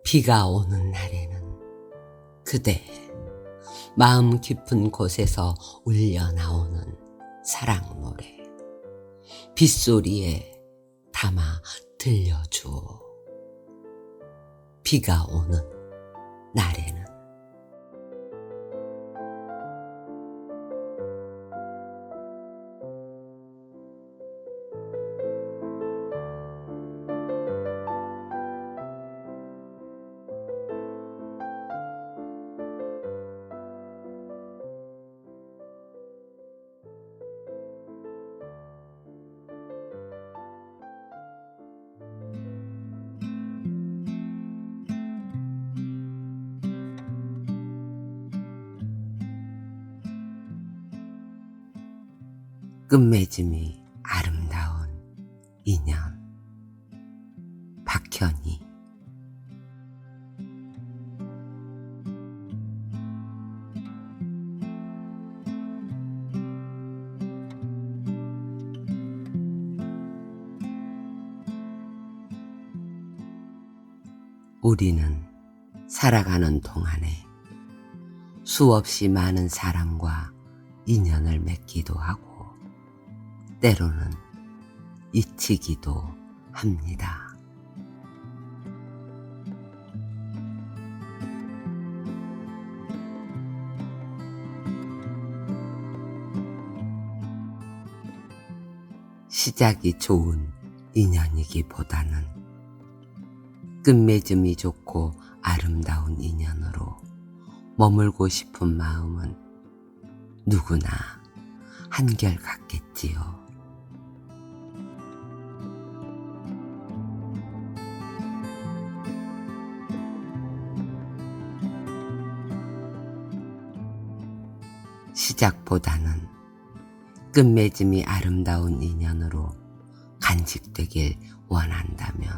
비가 오는 날에는 그대 마음 깊은 곳에서 울려 나오는 사랑 노래 빗소리에 담아 들려주오. 비가 오는 날에는. 끝맺음이 아름다운 인연, 박현희. 우리는 살아가는 동안에 수없이 많은 사람과 인연을 맺기도 하고 때로는 잊히기도 합니다. 시작이 좋은 인연이기보다는 끝맺음이 좋고 아름다운 인연으로 머물고 싶은 마음은 누구나 한결같겠지요. 시작보다는 끝맺음이 아름다운 인연으로 간직되길 원한다면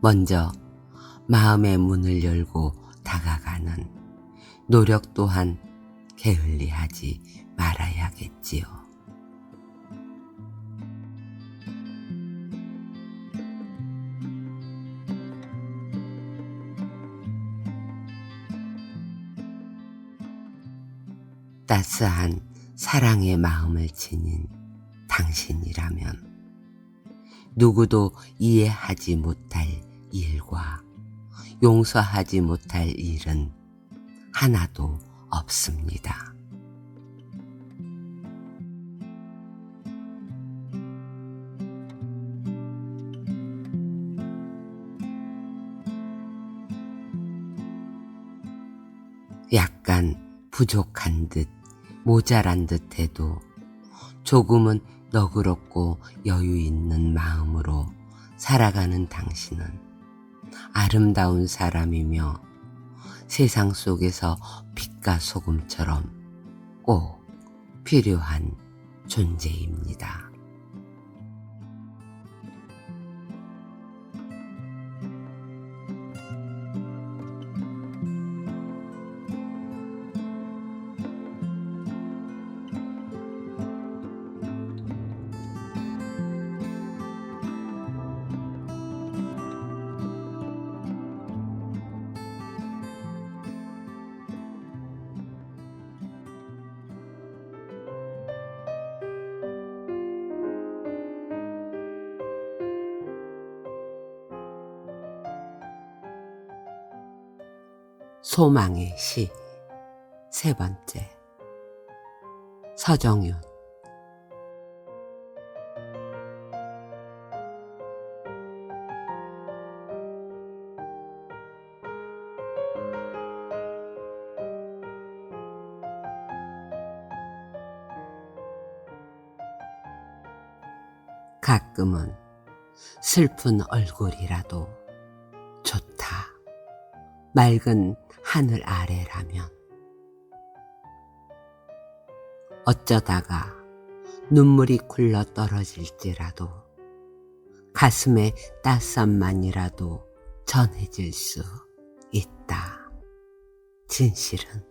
먼저 마음의 문을 열고 다가가는 노력 또한 게을리하지 말아야겠지요. 따스한 사랑의 마음을 지닌 당신이라면 누구도 이해하지 못할 일과 용서하지 못할 일은 하나도 없습니다. 약간 부족한 듯 모자란 듯 해도 조금은 너그럽고 여유 있는 마음으로 살아가는 당신은 아름다운 사람이며 세상 속에서 빛과 소금처럼 꼭 필요한 존재입니다. 소망의 시 세 번째. 서정윤. 가끔은 슬픈 얼굴이라도 좋다. 맑은 하늘 아래라면. 어쩌다가 눈물이 굴러 떨어질지라도 가슴의 따스함만이라도 전해질 수 있다. 진실은.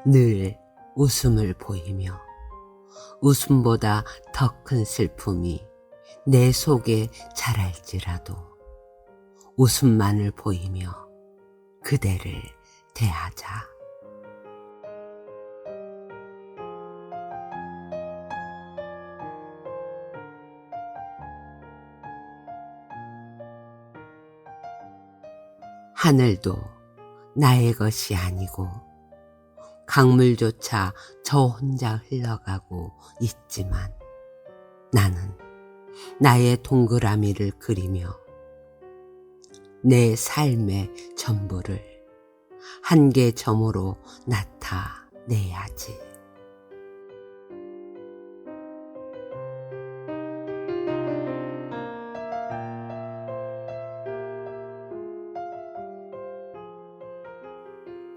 늘 웃음을 보이며 웃음보다 더 큰 슬픔이 내 속에 자랄지라도 웃음만을 보이며 그대를 대하자. 하늘도 나의 것이 아니고 강물조차 저 혼자 흘러가고 있지만 나는 나의 동그라미를 그리며 내 삶의 전부를 한 개 점으로 나타내야지.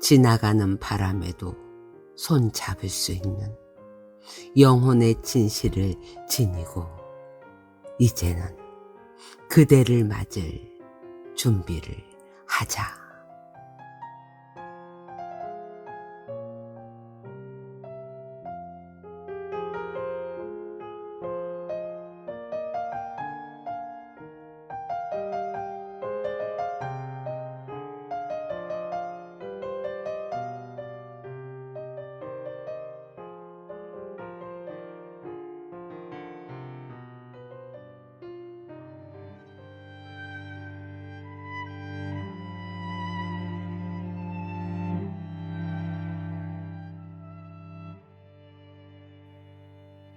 지나가는 바람에도 손 잡을 수 있는 영혼의 진실을 지니고 이제는 그대를 맞을 준비를 하자.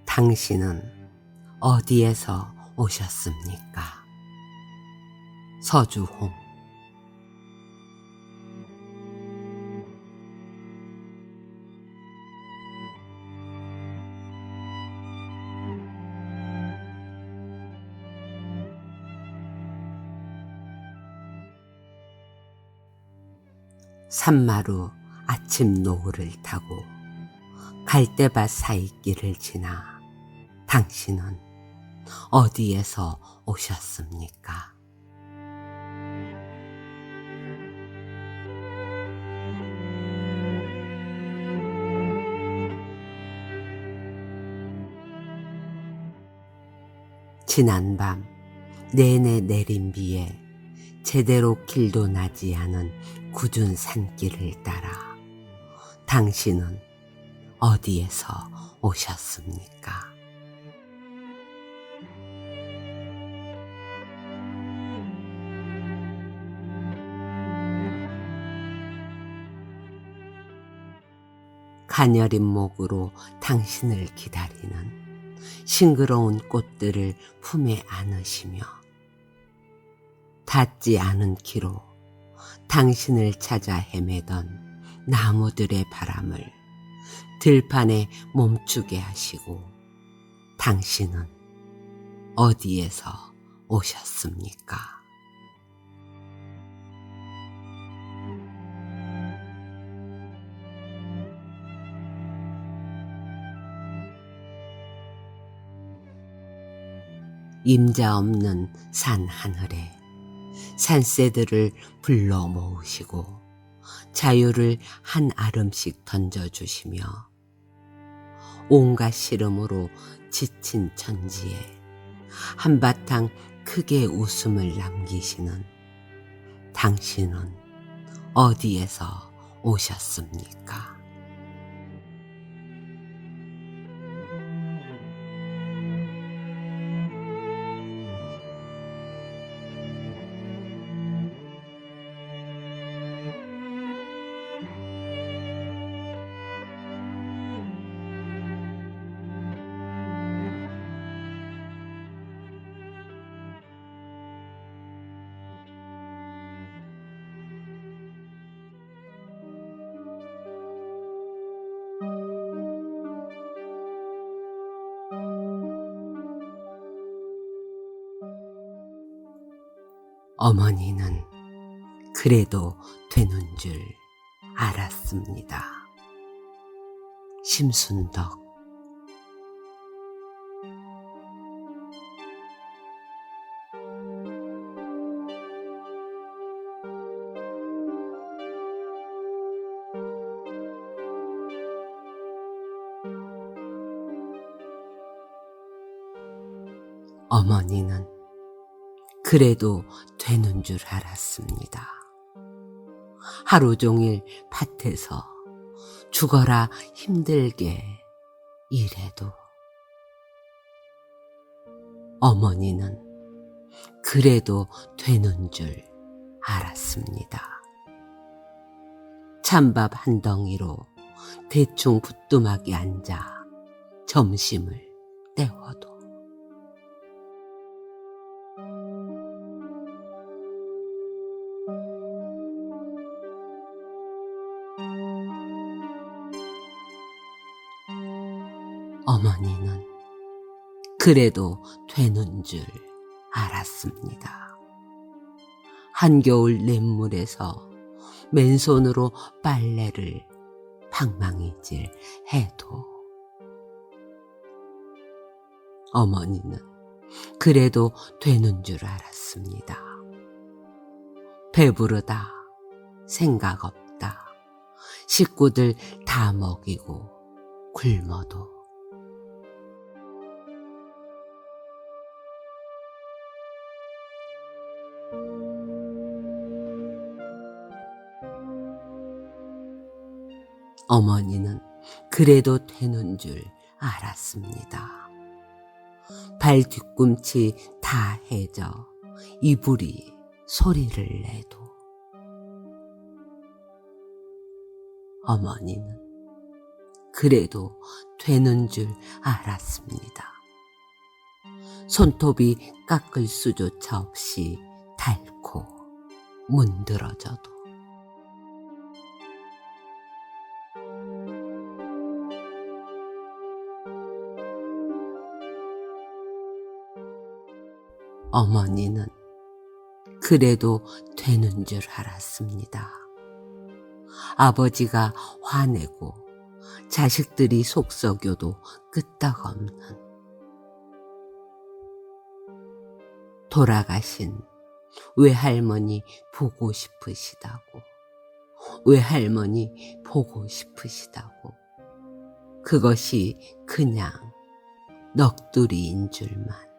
당신은 어디에서 오셨습니까? 서주홍. 산마루 아침 노을을 타고 갈대밭 사이길을 지나 당신은 어디에서 오셨습니까? 지난밤 내내 내린 비에 제대로 길도 나지 않은 굳은 산길을 따라 당신은 어디에서 오셨습니까? 가녀린 목으로 당신을 기다리는 싱그러운 꽃들을 품에 안으시며 닿지 않은 키로 당신을 찾아 헤매던 나무들의 바람을 들판에 멈추게 하시고 당신은 어디에서 오셨습니까? 임자 없는 산 하늘에 산새들을 불러 모으시고 자유를 한 알음씩 던져주시며 온갖 시름으로 지친 천지에 한바탕 크게 웃음을 남기시는 당신은 어디에서 오셨습니까? 어머니는 그래도 되는 줄 알았습니다. 심순덕. 어머니는 그래도 되는 줄 알았습니다. 하루 종일 밭에서 죽어라 힘들게 일해도 어머니는 그래도 되는 줄 알았습니다. 찬밥 한 덩이로 대충 부뚜막에 앉아 점심을 때워도 어머니는 그래도 되는 줄 알았습니다. 한겨울 냇물에서 맨손으로 빨래를 방망이질 해도 어머니는 그래도 되는 줄 알았습니다. 배부르다, 생각 없다, 식구들 다 먹이고 굶어도 어머니는 그래도 되는 줄 알았습니다. 발 뒤꿈치 다 해져 이불이 소리를 내도 어머니는 그래도 되는 줄 알았습니다. 손톱이 깎을 수조차 없이 닳고 문드러져도 어머니는 그래도 되는 줄 알았습니다. 아버지가 화내고 자식들이 속썩여도 끄떡없는 돌아가신 외할머니 보고 싶으시다고, 외할머니 보고 싶으시다고, 그것이 그냥 넋두리인 줄만.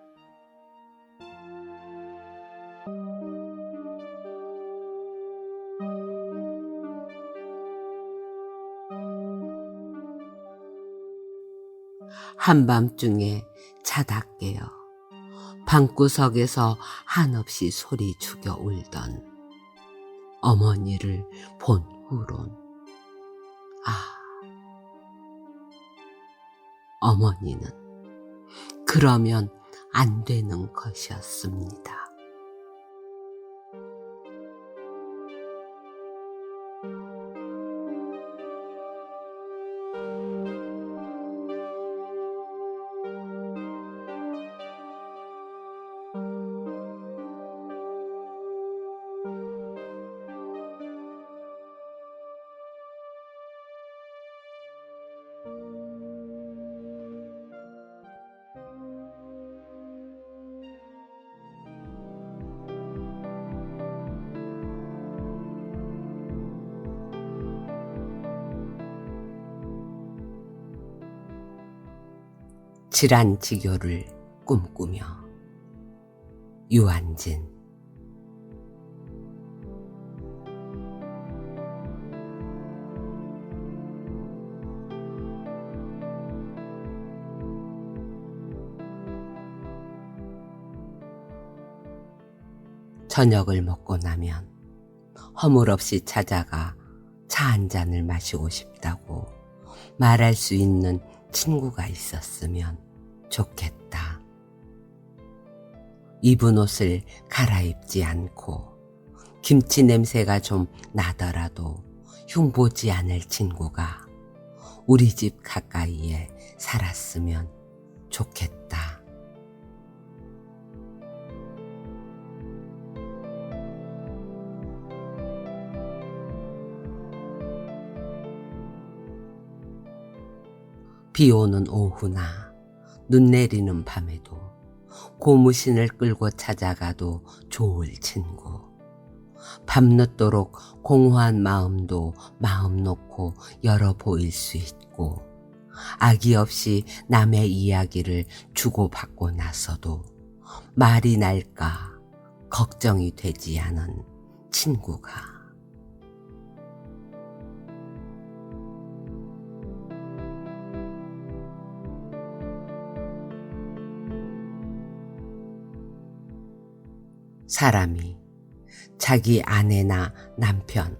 한밤중에 자다 깨어 방구석에서 한없이 소리 죽여 울던 어머니를 본 후론 어머니는 그러면 안 되는 것이었습니다. 질환지교를 꿈꾸며 유한진. 저녁을 먹고 나면 허물없이 찾아가 차 한 잔을 마시고 싶다고 말할 수 있는 친구가 있었으면 좋겠다. 입은 옷을 갈아입지 않고 김치 냄새가 좀 나더라도 흉보지 않을 친구가 우리 집 가까이에 살았으면 좋겠다. 비 오는 오후나 눈 내리는 밤에도 고무신을 끌고 찾아가도 좋을 친구. 밤늦도록 공허한 마음도 마음 놓고 열어 보일 수 있고, 악의 없이 남의 이야기를 주고받고 나서도 말이 날까 걱정이 되지 않은 친구가. 사람이 자기 아내나 남편,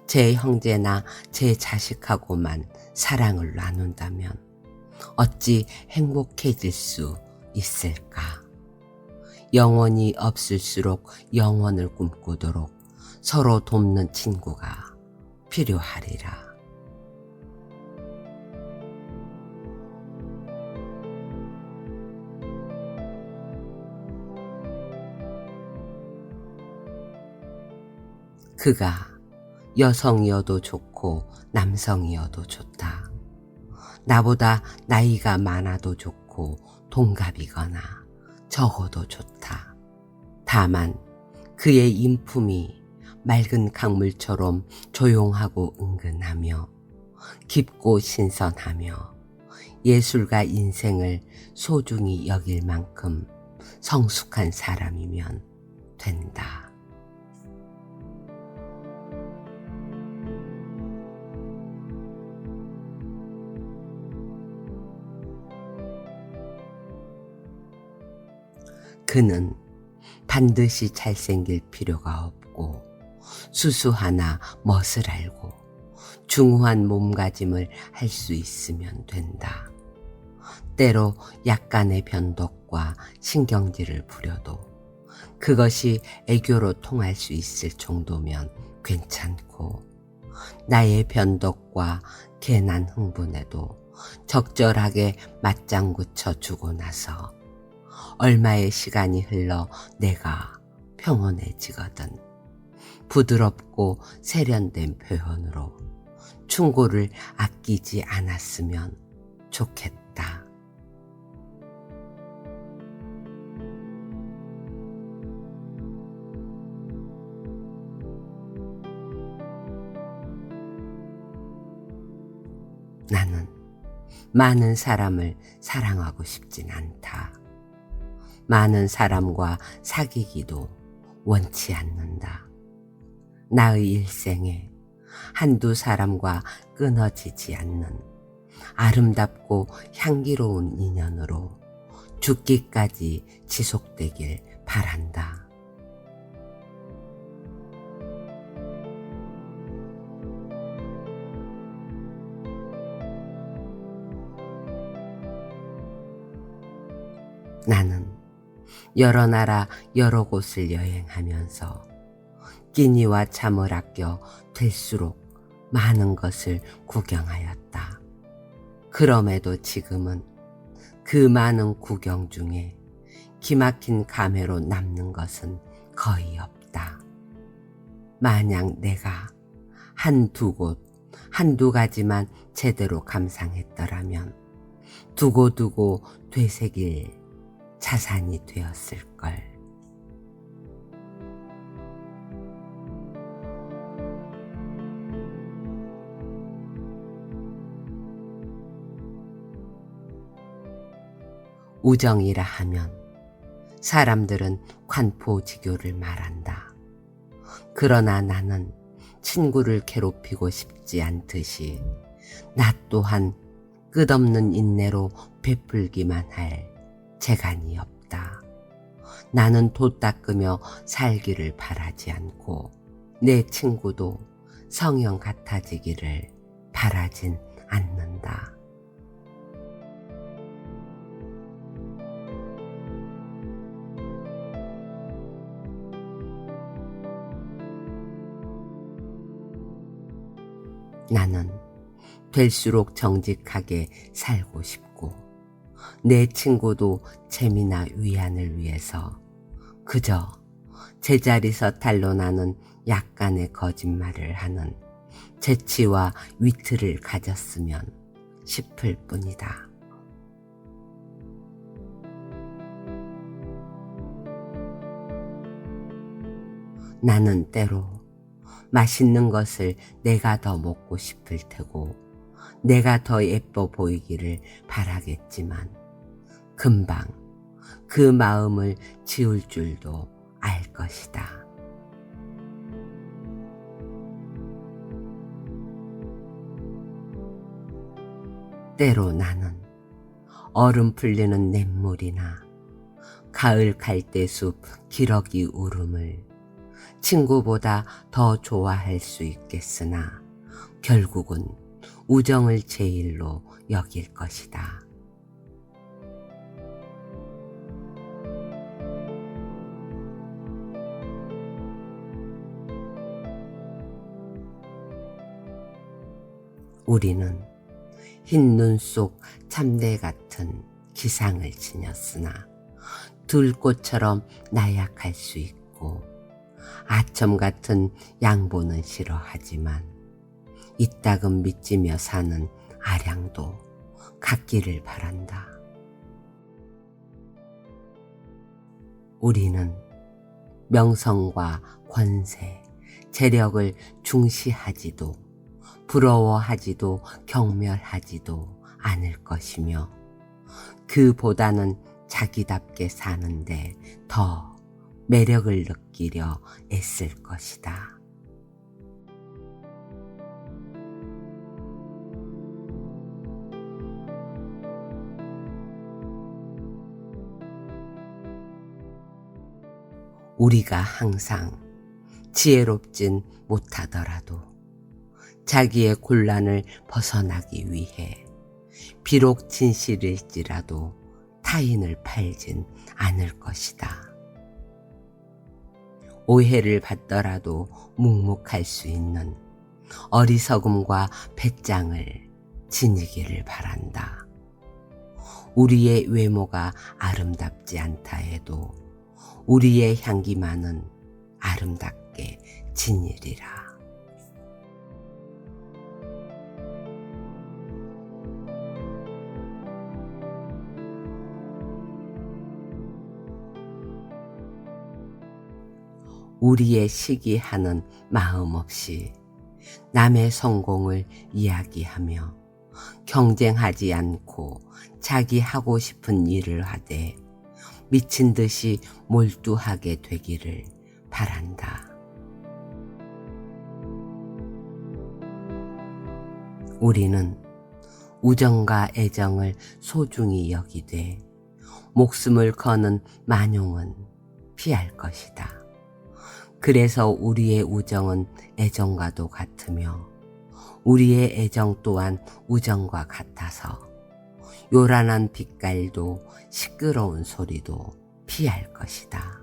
제 형제나 제 자식하고만 사랑을 나눈다면 어찌 행복해질 수 있을까? 영원히 없을수록 영원을 꿈꾸도록 서로 돕는 친구가 필요하리라. 그가 여성이어도 좋고 남성이어도 좋다. 나보다 나이가 많아도 좋고 동갑이거나 적어도 좋다. 다만 그의 인품이 맑은 강물처럼 조용하고 은근하며 깊고 신선하며 예술과 인생을 소중히 여길 만큼 성숙한 사람이면 된다. 그는 반드시 잘생길 필요가 없고 수수하나 멋을 알고 중후한 몸가짐을 할 수 있으면 된다. 때로 약간의 변덕과 신경질을 부려도 그것이 애교로 통할 수 있을 정도면 괜찮고, 나의 변덕과 괜한 흥분에도 적절하게 맞장구 쳐주고 나서 얼마의 시간이 흘러 내가 평온해지거든 부드럽고 세련된 표현으로 충고를 아끼지 않았으면 좋겠다. 나는 많은 사람을 사랑하고 싶진 않다. 많은 사람과 사귀기도 원치 않는다. 나의 일생에 한두 사람과 끊어지지 않는 아름답고 향기로운 인연으로 죽기까지 지속되길 바란다. 나는 여러 나라 여러 곳을 여행하면서 끼니와 잠을 아껴 될수록 많은 것을 구경하였다. 그럼에도 지금은 그 많은 구경 중에 기막힌 감회로 남는 것은 거의 없다. 만약 내가 한두 곳, 한두 가지만 제대로 감상했더라면 두고두고 되새길 자산이 되었을걸. 우정이라 하면 사람들은 관포지교를 말한다. 그러나 나는 친구를 괴롭히고 싶지 않듯이 나 또한 끝없는 인내로 베풀기만 할 재간이 없다. 나는 도 닦으며 살기를 바라지 않고 내 친구도 성형 같아지기를 바라진 않는다. 나는 될수록 정직하게 살고 싶고 내 친구도 재미나 위안을 위해서 그저 제자리서 탄로나는 약간의 거짓말을 하는 재치와 위트를 가졌으면 싶을 뿐이다. 나는 때로 맛있는 것을 내가 더 먹고 싶을 테고 내가 더 예뻐 보이기를 바라겠지만 금방 그 마음을 지울 줄도 알 것이다. 때로 나는 얼음 풀리는 냇물이나 가을 갈대숲 기러기 울음을 친구보다 더 좋아할 수 있겠으나 결국은 우정을 제일로 여길 것이다. 우리는 흰 눈 속 참대 같은 기상을 지녔으나 들꽃처럼 나약할 수 있고 아첨 같은 양보는 싫어하지만 이따금 믿지며 사는 아량도 갖기를 바란다. 우리는 명성과 권세, 재력을 중시하지도 부러워하지도 경멸하지도 않을 것이며 그보다는 자기답게 사는데 더 매력을 느끼려 애쓸 것이다. 우리가 항상 지혜롭진 못하더라도 자기의 곤란을 벗어나기 위해 비록 진실일지라도 타인을 팔진 않을 것이다. 오해를 받더라도 묵묵할 수 있는 어리석음과 배짱을 지니기를 바란다. 우리의 외모가 아름답지 않다 해도 우리의 향기만은 아름답게 지니리라. 우리의 시기하는 마음 없이 남의 성공을 이야기하며 경쟁하지 않고 자기 하고 싶은 일을 하되 미친 듯이 몰두하게 되기를 바란다. 우리는 우정과 애정을 소중히 여기되 목숨을 거는 만용은 피할 것이다. 그래서 우리의 우정은 애정과도 같으며 우리의 애정 또한 우정과 같아서 요란한 빛깔도 시끄러운 소리도 피할 것이다.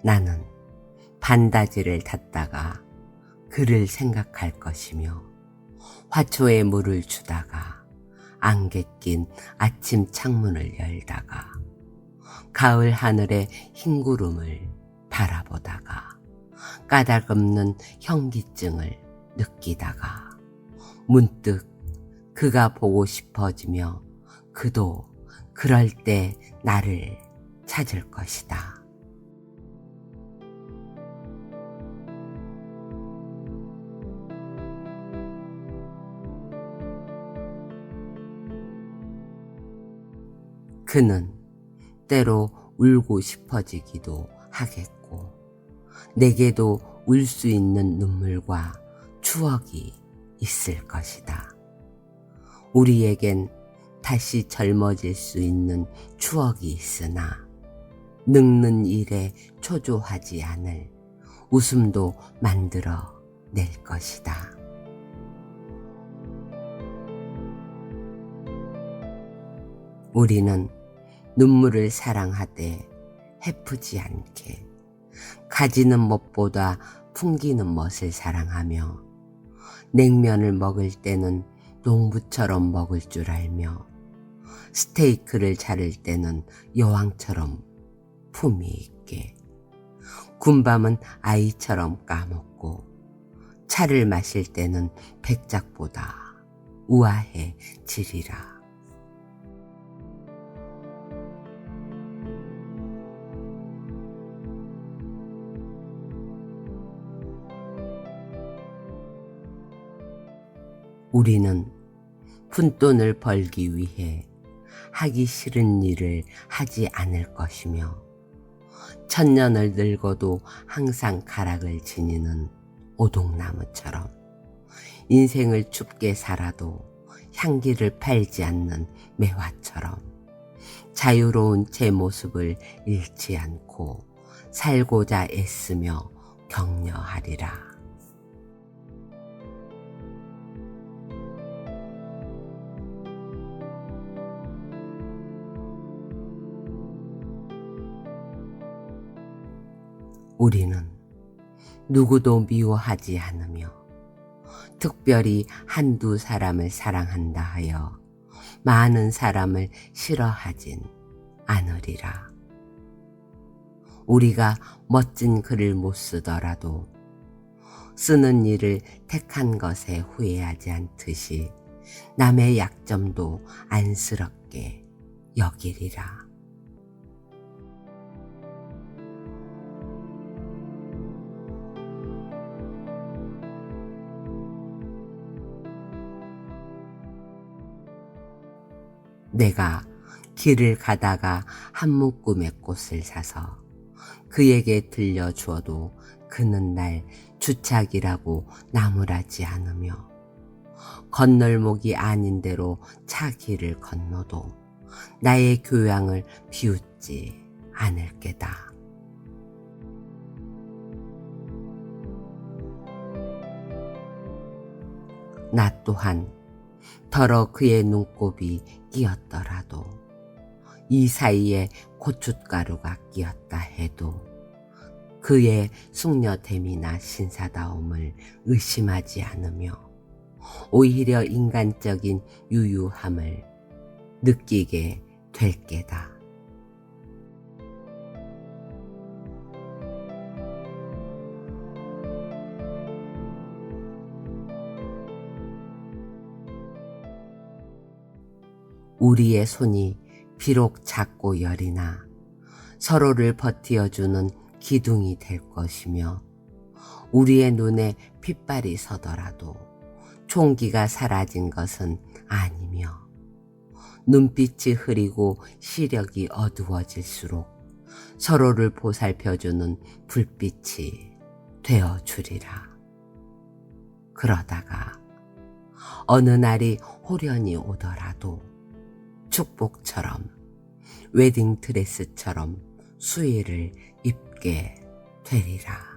나는 반다지를 닫다가 그를 생각할 것이며 화초에 물을 주다가 안개 낀 아침 창문을 열다가 가을 하늘의 흰 구름을 바라보다가 까닭없는 현기증을 느끼다가 문득 그가 보고 싶어지며 그도 그럴 때 나를 찾을 것이다. 그는 때로 울고 싶어지기도 하겠고 내게도 울 수 있는 눈물과 추억이 있을 것이다. 우리에겐 다시 젊어질 수 있는 추억이 있으나 늙는 일에 초조하지 않을 웃음도 만들어 낼 것이다. 우리는 눈물을 사랑하되 해프지 않게 가지는 멋보다 풍기는 멋을 사랑하며 냉면을 먹을 때는 농부처럼 먹을 줄 알며 스테이크를 자를 때는 여왕처럼 품위 있게 군밤은 아이처럼 까먹고 차를 마실 때는 백작보다 우아해지리라. 우리는 푼돈을 벌기 위해 하기 싫은 일을 하지 않을 것이며 천년을 늙어도 항상 가락을 지니는 오동나무처럼 인생을 춥게 살아도 향기를 팔지 않는 매화처럼 자유로운 제 모습을 잃지 않고 살고자 애쓰며 격려하리라. 우리는 누구도 미워하지 않으며 특별히 한두 사람을 사랑한다 하여 많은 사람을 싫어하진 않으리라. 우리가 멋진 글을 못 쓰더라도 쓰는 일을 택한 것에 후회하지 않듯이 남의 약점도 안쓰럽게 여기리라. 내가 길을 가다가 한 묶음의 꽃을 사서 그에게 들려주어도 그는 날 주착이라고 나무라지 않으며 건널목이 아닌 대로 차 길을 건너도 나의 교양을 비웃지 않을 게다. 나 또한 더러 그의 눈곱이 끼었더라도 이 사이에 고춧가루가 끼었다 해도 그의 숙녀됨이나 신사다움을 의심하지 않으며 오히려 인간적인 유유함을 느끼게 될 게다. 우리의 손이 비록 작고 여리나 서로를 버티어주는 기둥이 될 것이며 우리의 눈에 핏발이 서더라도 총기가 사라진 것은 아니며 눈빛이 흐리고 시력이 어두워질수록 서로를 보살펴주는 불빛이 되어주리라. 그러다가 어느 날이 호련히 오더라도 축복처럼 웨딩드레스처럼 수의를 입게 되리라.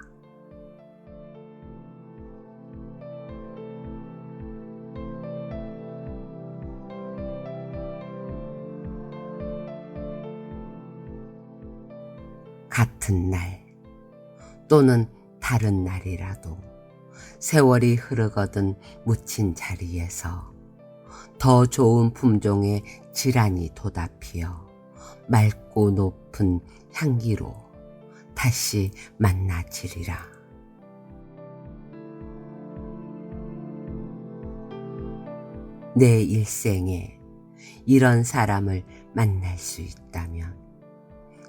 같은 날 또는 다른 날이라도 세월이 흐르거든 묻힌 자리에서 더 좋은 품종의 질환이 돋아피어 맑고 높은 향기로 다시 만나지리라. 내 일생에 이런 사람을 만날 수 있다면,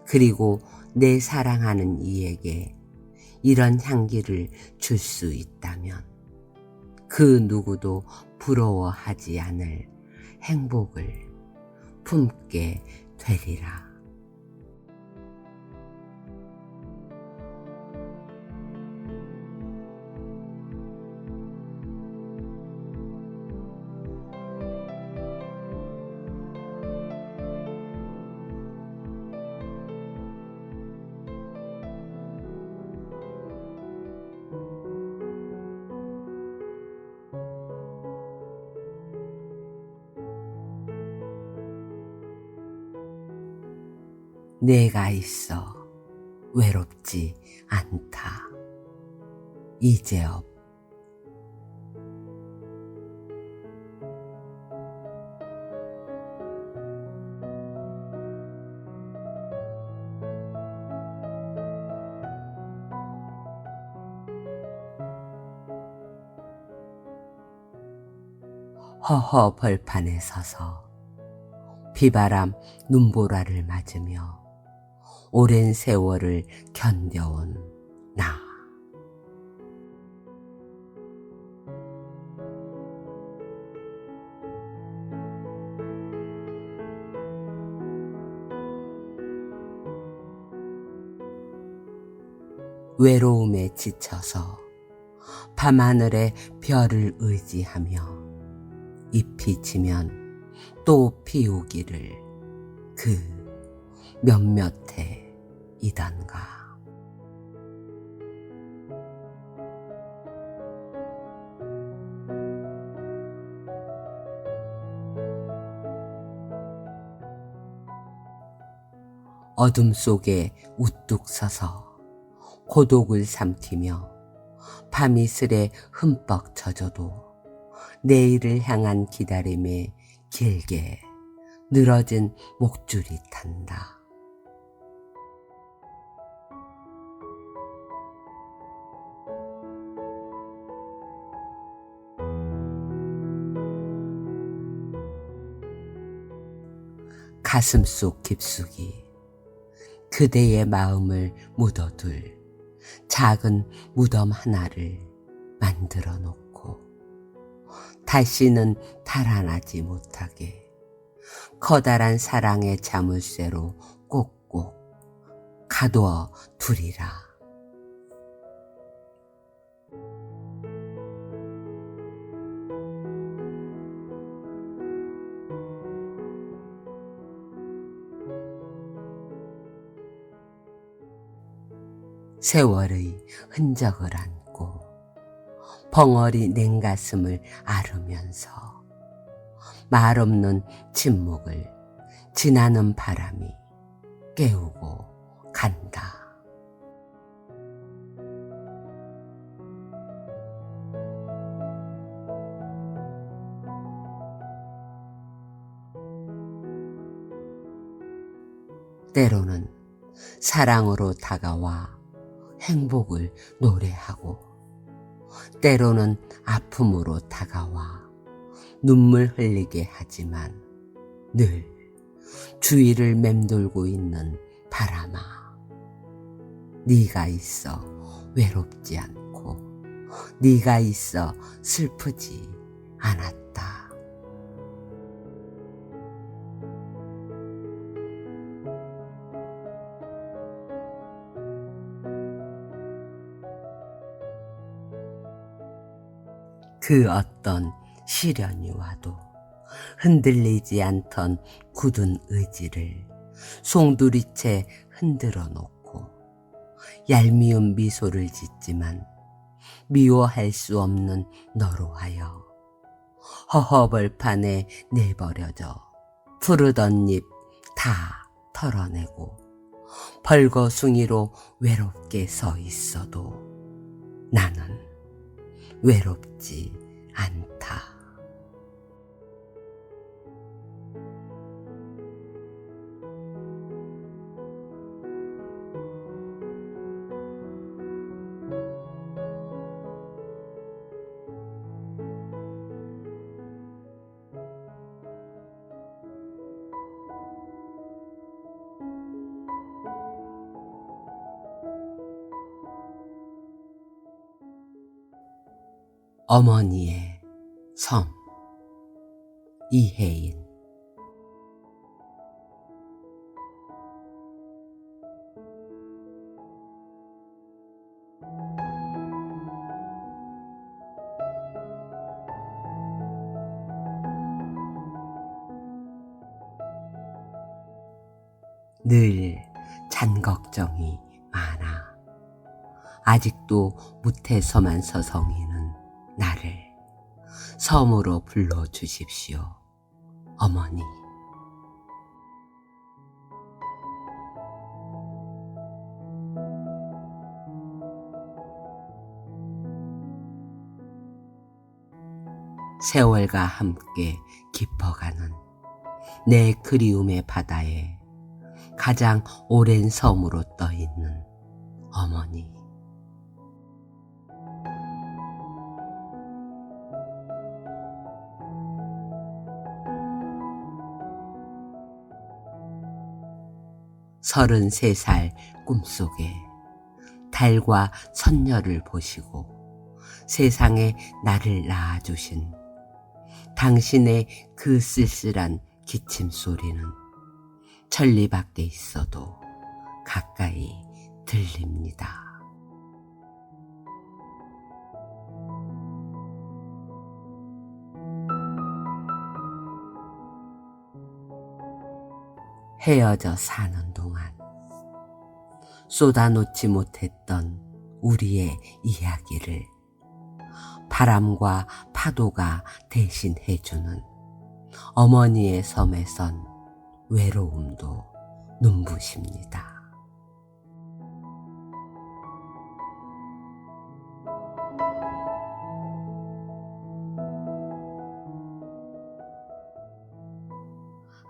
그리고 내 사랑하는 이에게 이런 향기를 줄 수 있다면 그 누구도 부러워하지 않을 행복을 품게 되리라. 내가 있어 외롭지 않다. 이재업. 허허 벌판에 서서 비바람 눈보라를 맞으며 오랜 세월을 견뎌온 나. 외로움에 지쳐서 밤하늘의 별을 의지하며 잎이 지면 또 피우기를 그 몇몇해 이던가. 어둠 속에 우뚝 서서 고독을 삼키며 밤이슬에 흠뻑 젖어도 내일을 향한 기다림에 길게 늘어진 목줄이 탄다. 가슴 속 깊숙이 그대의 마음을 묻어둘 작은 무덤 하나를 만들어 놓고 다시는 달아나지 못하게 커다란 사랑의 자물쇠로 꼭꼭 가두어 두리라. 세월의 흔적을 안고 벙어리 냉가슴을 앓으면서 말없는 침묵을 지나는 바람이 깨우고 간다. 때로는 사랑으로 다가와 행복을 노래하고, 때로는 아픔으로 다가와 눈물 흘리게 하지만 늘 주위를 맴돌고 있는 바람아, 네가 있어 외롭지 않고 네가 있어 슬프지 않았다. 그 어떤 시련이 와도 흔들리지 않던 굳은 의지를 송두리째 흔들어 놓고 얄미운 미소를 짓지만 미워할 수 없는 너로 하여 허허벌판에 내버려져 푸르던 잎 다 털어내고 벌거숭이로 외롭게 서 있어도 나는 외롭지 않다. 어머니의 섬. 이혜인. 늘 잔걱정이 많아 아직도 무태섬한 서성이는 나를 섬으로 불러주십시오, 어머니. 세월과 함께 깊어가는 내 그리움의 바다에 가장 오랜 섬으로 떠있는 어머니. 서른세 살 꿈속에 달과 선녀를 보시고 세상에 나를 낳아주신 당신의 그 쓸쓸한 기침 소리는 천리 밖에 있어도 가까이 들립니다. 헤어져 사는 동안 쏟아놓지 못했던 우리의 이야기를 바람과 파도가 대신 해주는 어머니의 섬에선 외로움도 눈부십니다.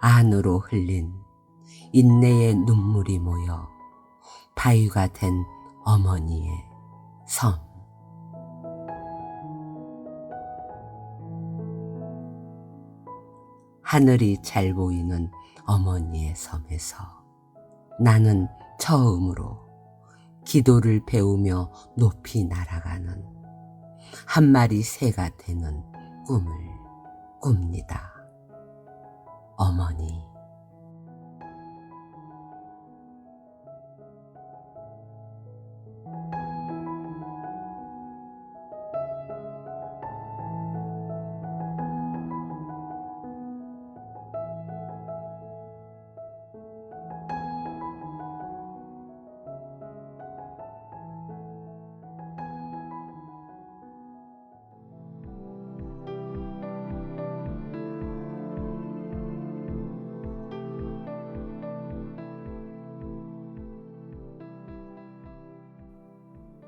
안으로 흘린 인내의 눈물이 모여 바위가 된 어머니의 섬. 하늘이 잘 보이는 어머니의 섬에서 나는 처음으로 기도를 배우며 높이 날아가는 한 마리 새가 되는 꿈을 꿉니다. 어머니.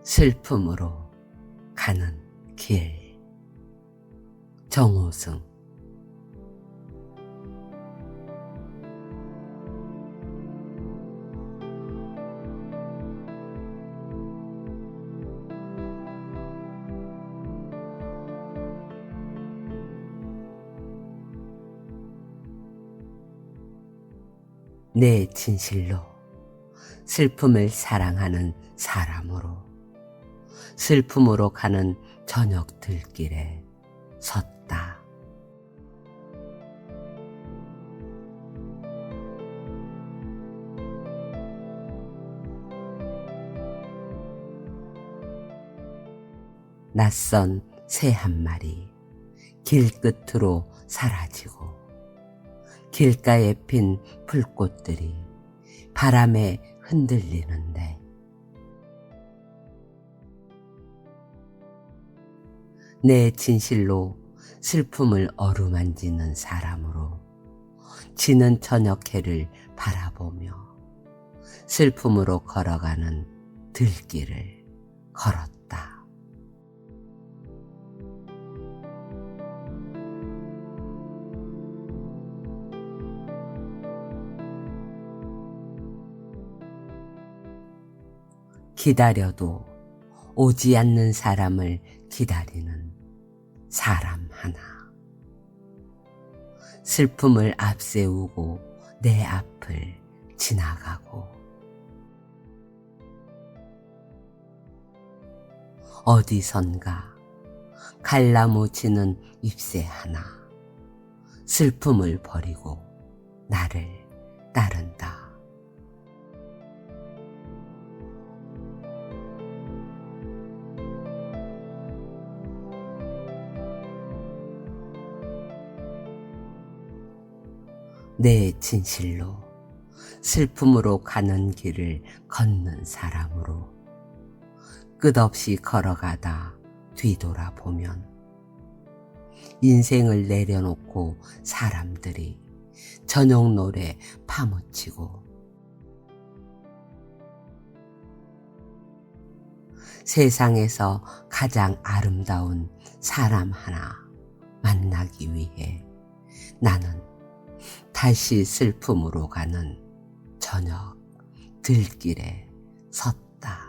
슬픔으로 가는 길. 정호승. 내 진실로 슬픔을 사랑하는 사람으로 슬픔으로 가는 저녁 들길에 섰다. 낯선 새 한 마리 길끝으로 사라지고 길가에 핀 풀꽃들이 바람에 흔들리는데 내 진실로 슬픔을 어루만지는 사람으로 지는 저녁해를 바라보며 슬픔으로 걸어가는 들길을 걸었다. 기다려도 오지 않는 사람을 기다리는 사람 하나. 슬픔을 앞세우고 내 앞을 지나가고 어디선가 갈라무 지는 잎새 하나 슬픔을 버리고 나를 따른다. 내 진실로 슬픔으로 가는 길을 걷는 사람으로 끝없이 걸어가다 뒤돌아보면 인생을 내려놓고 사람들이 저녁 노래 파묻히고 세상에서 가장 아름다운 사람 하나 만나기 위해 나는 다시 슬픔으로 가는 저녁 들길에 섰다.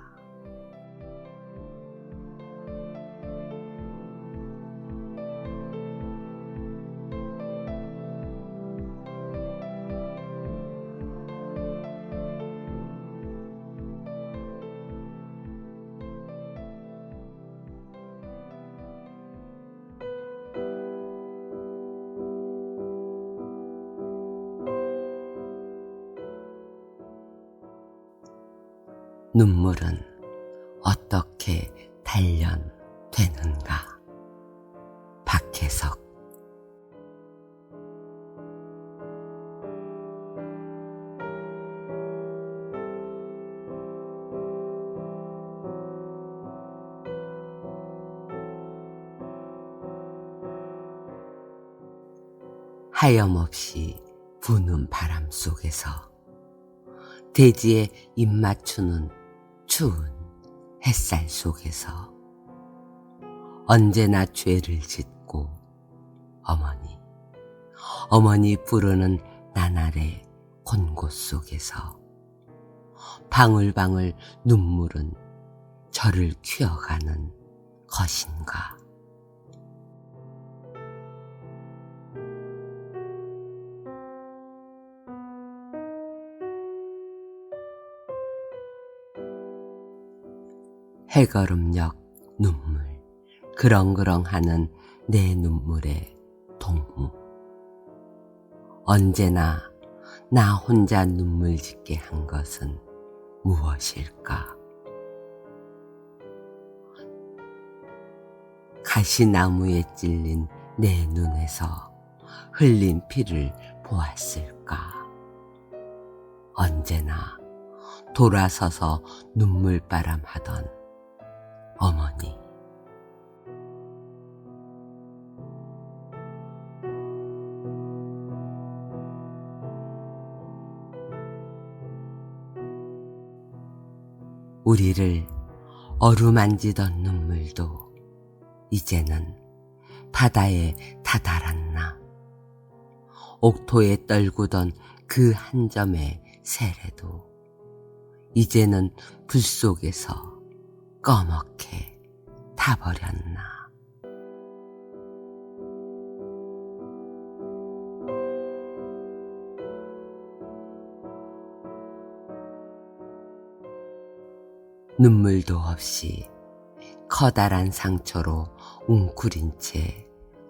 눈물은 어떻게 단련되는가? 박혜석. 하염없이 부는 바람 속에서 대지에 입 맞추는 추운 햇살 속에서 언제나 죄를 짓고 어머니 부르는 나날의 곤곳 속에서 방울방울 눈물은 저를 키워가는 것인가. 해걸음역 눈물, 그렁그렁하는 내 눈물의 동무. 언제나 나 혼자 눈물 짓게 한 것은 무엇일까? 가시나무에 찔린 내 눈에서 흘린 피를 보았을까? 언제나 돌아서서 눈물바람 하던 어머니. 우리를 어루만지던 눈물도 이제는 바다에 다다랐나. 옥토에 떨구던 그 한 점의 세례도 이제는 불 속에서 꺼멓게 타버렸나. 눈물도 없이 커다란 상처로 웅크린 채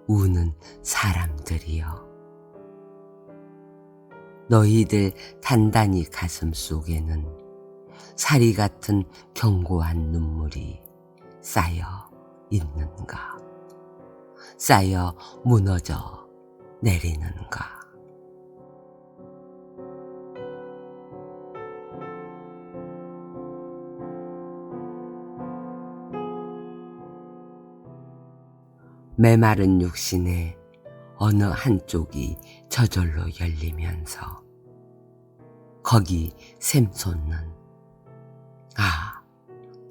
우는 사람들이여. 너희들 단단히 가슴 속에는 사리 같은 견고한 눈물이 쌓여 있는가? 쌓여 무너져 내리는가? 메마른 육신의 어느 한쪽이 저절로 열리면서 거기 샘솟는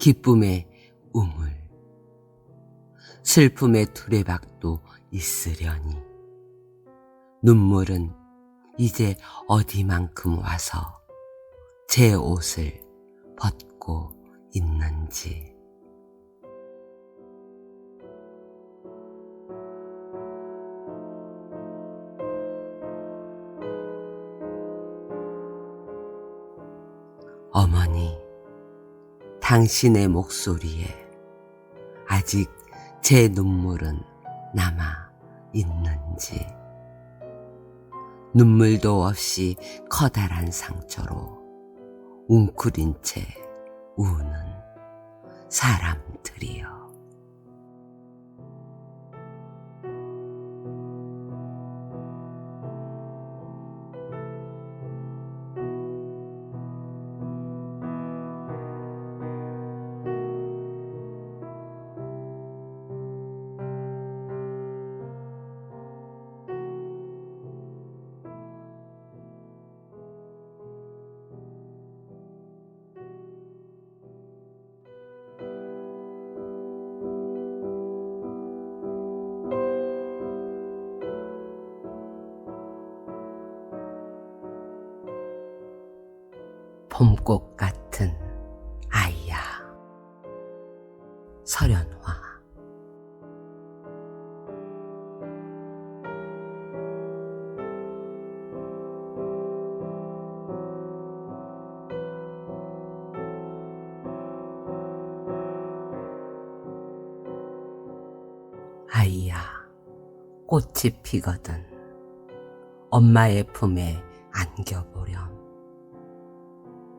기쁨의 우물, 슬픔의 두레박도 있으려니 눈물은 이제 어디만큼 와서 제 옷을 벗고 있는지. 어머니, 당신의 목소리에 아직 제 눈물은 남아 있는지. 눈물도 없이 커다란 상처로 웅크린 채 우는 사람들이여. 봄꽃 같은 아이야. 설현화. 아이야, 꽃이 피거든 엄마의 품에 안겨보렴.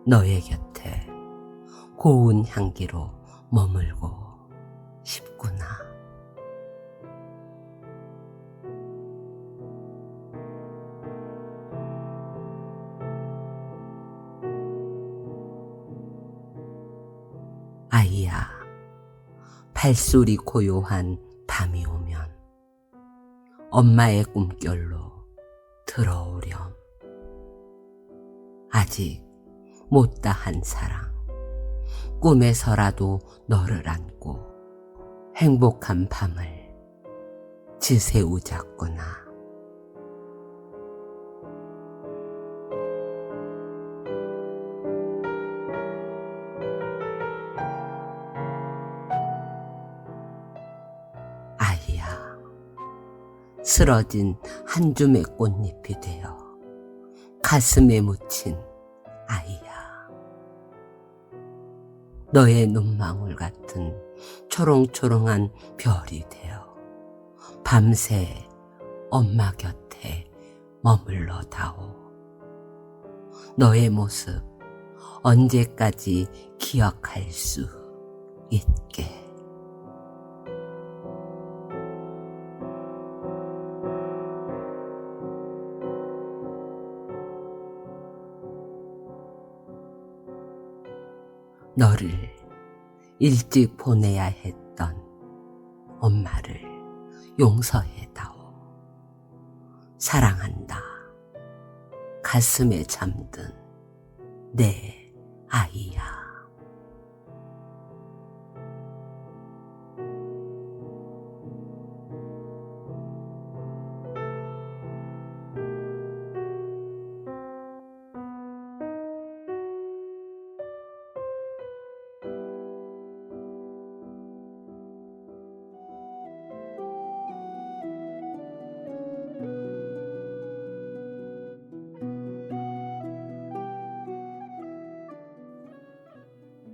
너의 곁에 고운 향기로 머물고 싶구나. 아이야, 발소리 고요한 밤이 오면 엄마의 꿈결로 들어오렴. 아직 못다한 사랑, 꿈에서라도 너를 안고 행복한 밤을 지새우자꾸나. 아이야, 쓰러진 한 줌의 꽃잎이 되어 가슴에 묻힌 아이야. 너의 눈망울 같은 초롱초롱한 별이 되어 밤새 엄마 곁에 머물러다오. 너의 모습 언제까지 기억할 수 있게. 너를 일찍 보내야 했던 엄마를 용서해다오. 사랑한다. 가슴에 잠든 내 아이야.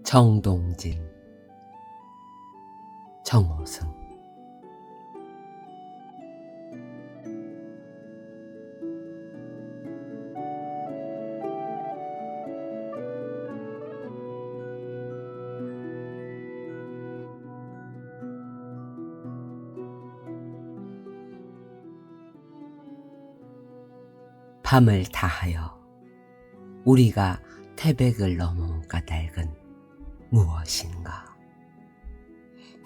정동진, 정호승. 밤을 다하여 우리가 태백을 넘어온 까닭은 무엇인가?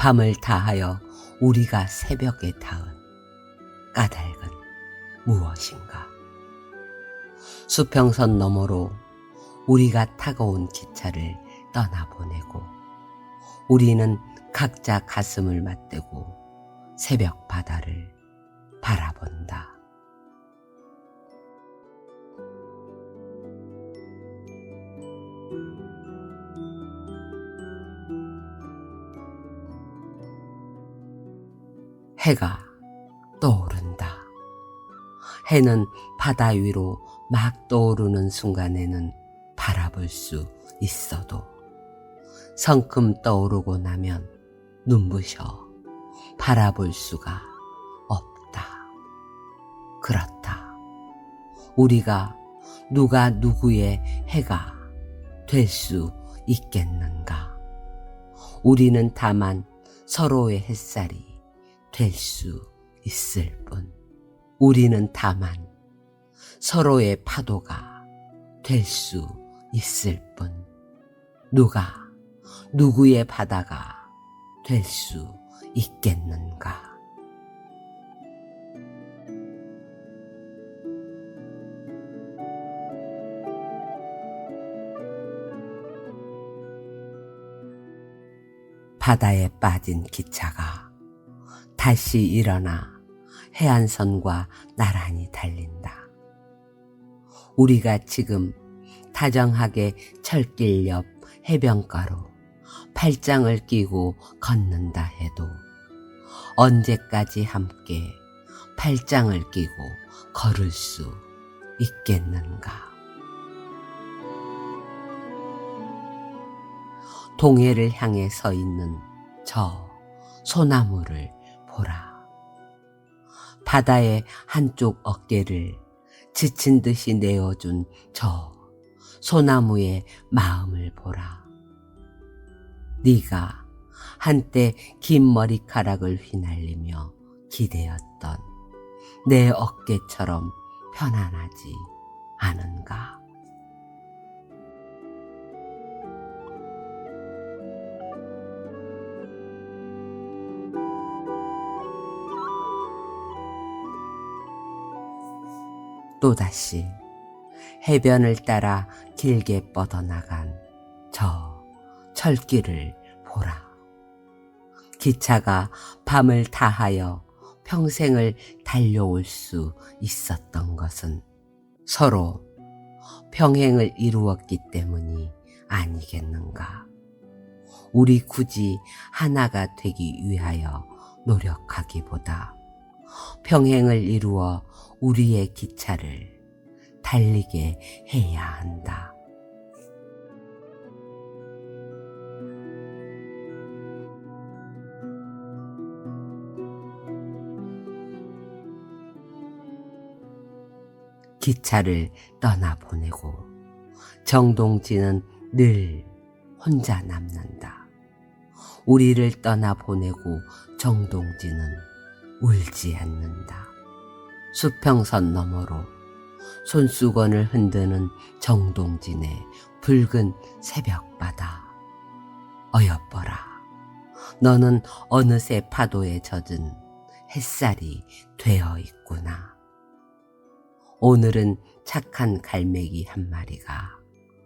밤을 다하여 우리가 새벽에 닿은 까닭은 무엇인가? 수평선 너머로 우리가 타고 온 기차를 떠나보내고 우리는 각자 가슴을 맞대고 새벽 바다를 바라본다. 해가 떠오른다. 해는 바다 위로 막 떠오르는 순간에는 바라볼 수 있어도 성큼 떠오르고 나면 눈부셔 바라볼 수가 없다. 그렇다. 우리가 누가 누구의 해가 될 수 있겠는가? 우리는 다만 서로의 햇살이 될 수 있을 뿐. 우리는 다만 서로의 파도가 될 수 있을 뿐. 누가 누구의 바다가 될 수 있겠는가? 바다에 빠진 기차가 다시 일어나 해안선과 나란히 달린다. 우리가 지금 다정하게 철길 옆 해변가로 팔짱을 끼고 걷는다 해도 언제까지 함께 팔짱을 끼고 걸을 수 있겠는가? 동해를 향해 서 있는 저 소나무를 보라. 바다의 한쪽 어깨를 지친 듯이 내어준 저 소나무의 마음을 보라. 네가 한때 긴 머리카락을 휘날리며 기대었던 내 어깨처럼 편안하지 않은가? 또다시 해변을 따라 길게 뻗어나간 저 철길을 보라. 기차가 밤을 다하여 평생을 달려올 수 있었던 것은 서로 평행을 이루었기 때문이 아니겠는가? 우리 굳이 하나가 되기 위하여 노력하기보다 평행을 이루어 우리의 기차를 달리게 해야 한다. 기차를 떠나보내고 정동진은 늘 혼자 남는다. 우리를 떠나보내고 정동진은 울지 않는다. 수평선 너머로 손수건을 흔드는 정동진의 붉은 새벽바다. 어여뻐라. 너는 어느새 파도에 젖은 햇살이 되어 있구나. 오늘은 착한 갈매기 한 마리가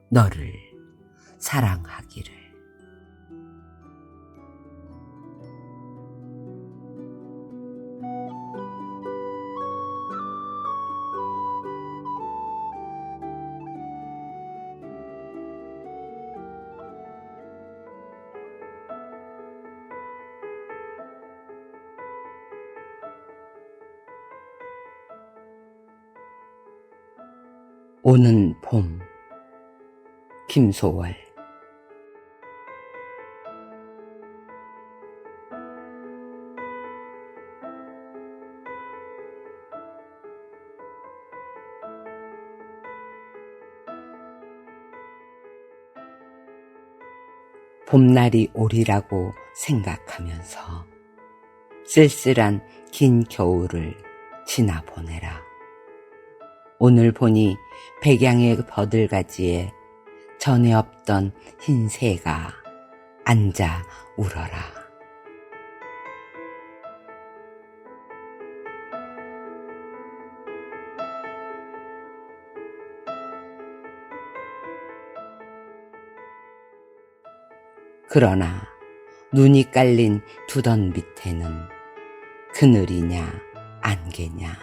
너를 사랑하기를. 오는 봄. 김소월. 봄날이 오리라고 생각하면서 쓸쓸한 긴 겨울을 지나보내라. 오늘 보니 백양의 버들가지에 전에 없던 흰 새가 앉아 울어라. 그러나 눈이 깔린 두던 밑에는 그늘이냐 안개냐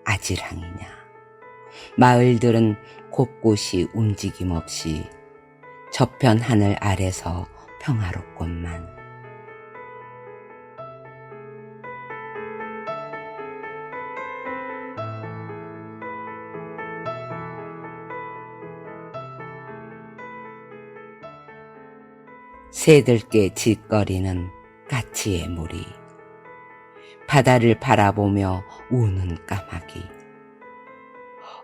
아지랑이냐 마을들은 곳곳이 움직임 없이 저편 하늘 아래서 평화롭건만 새들께 질거리는 까치의 무리, 바다를 바라보며 우는 까마귀,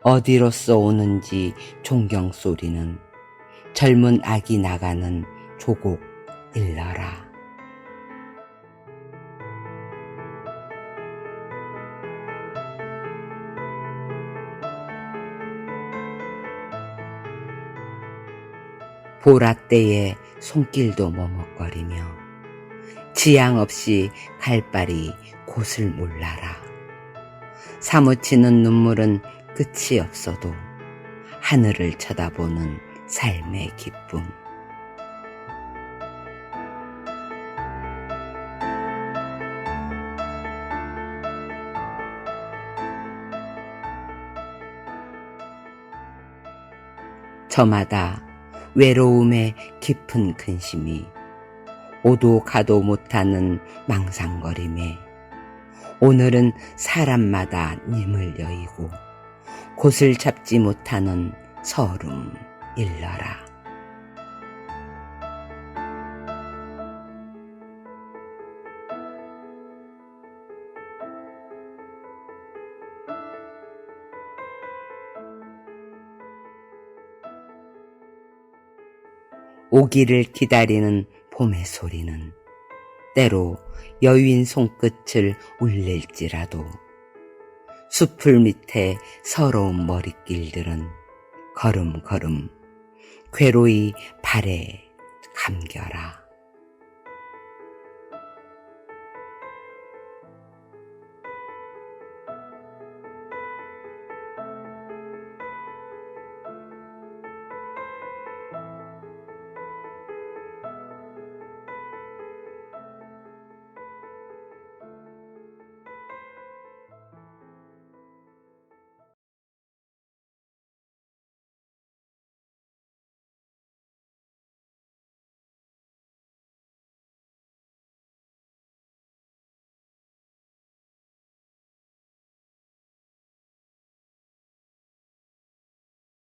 어디로서 오는지 종경소리는 젊은 아기 나가는 조곡 일러라. 보라때에 손길도 머뭇거리며 지양 없이 갈발이 곳을 몰라라. 사무치는 눈물은 끝이 없어도 하늘을 쳐다보는 삶의 기쁨. 저마다 외로움의 깊은 근심이 오도 가도 못하는 망상거림에 오늘은 사람마다 님을 여의고 곳을 잡지 못하는 서름 일러라. 오기를 기다리는 봄의 소리는 때로 여윈 손끝을 울릴지라도 숲풀 밑에 서러운 머릿길들은 걸음걸음 괴로이 발에 감겨라.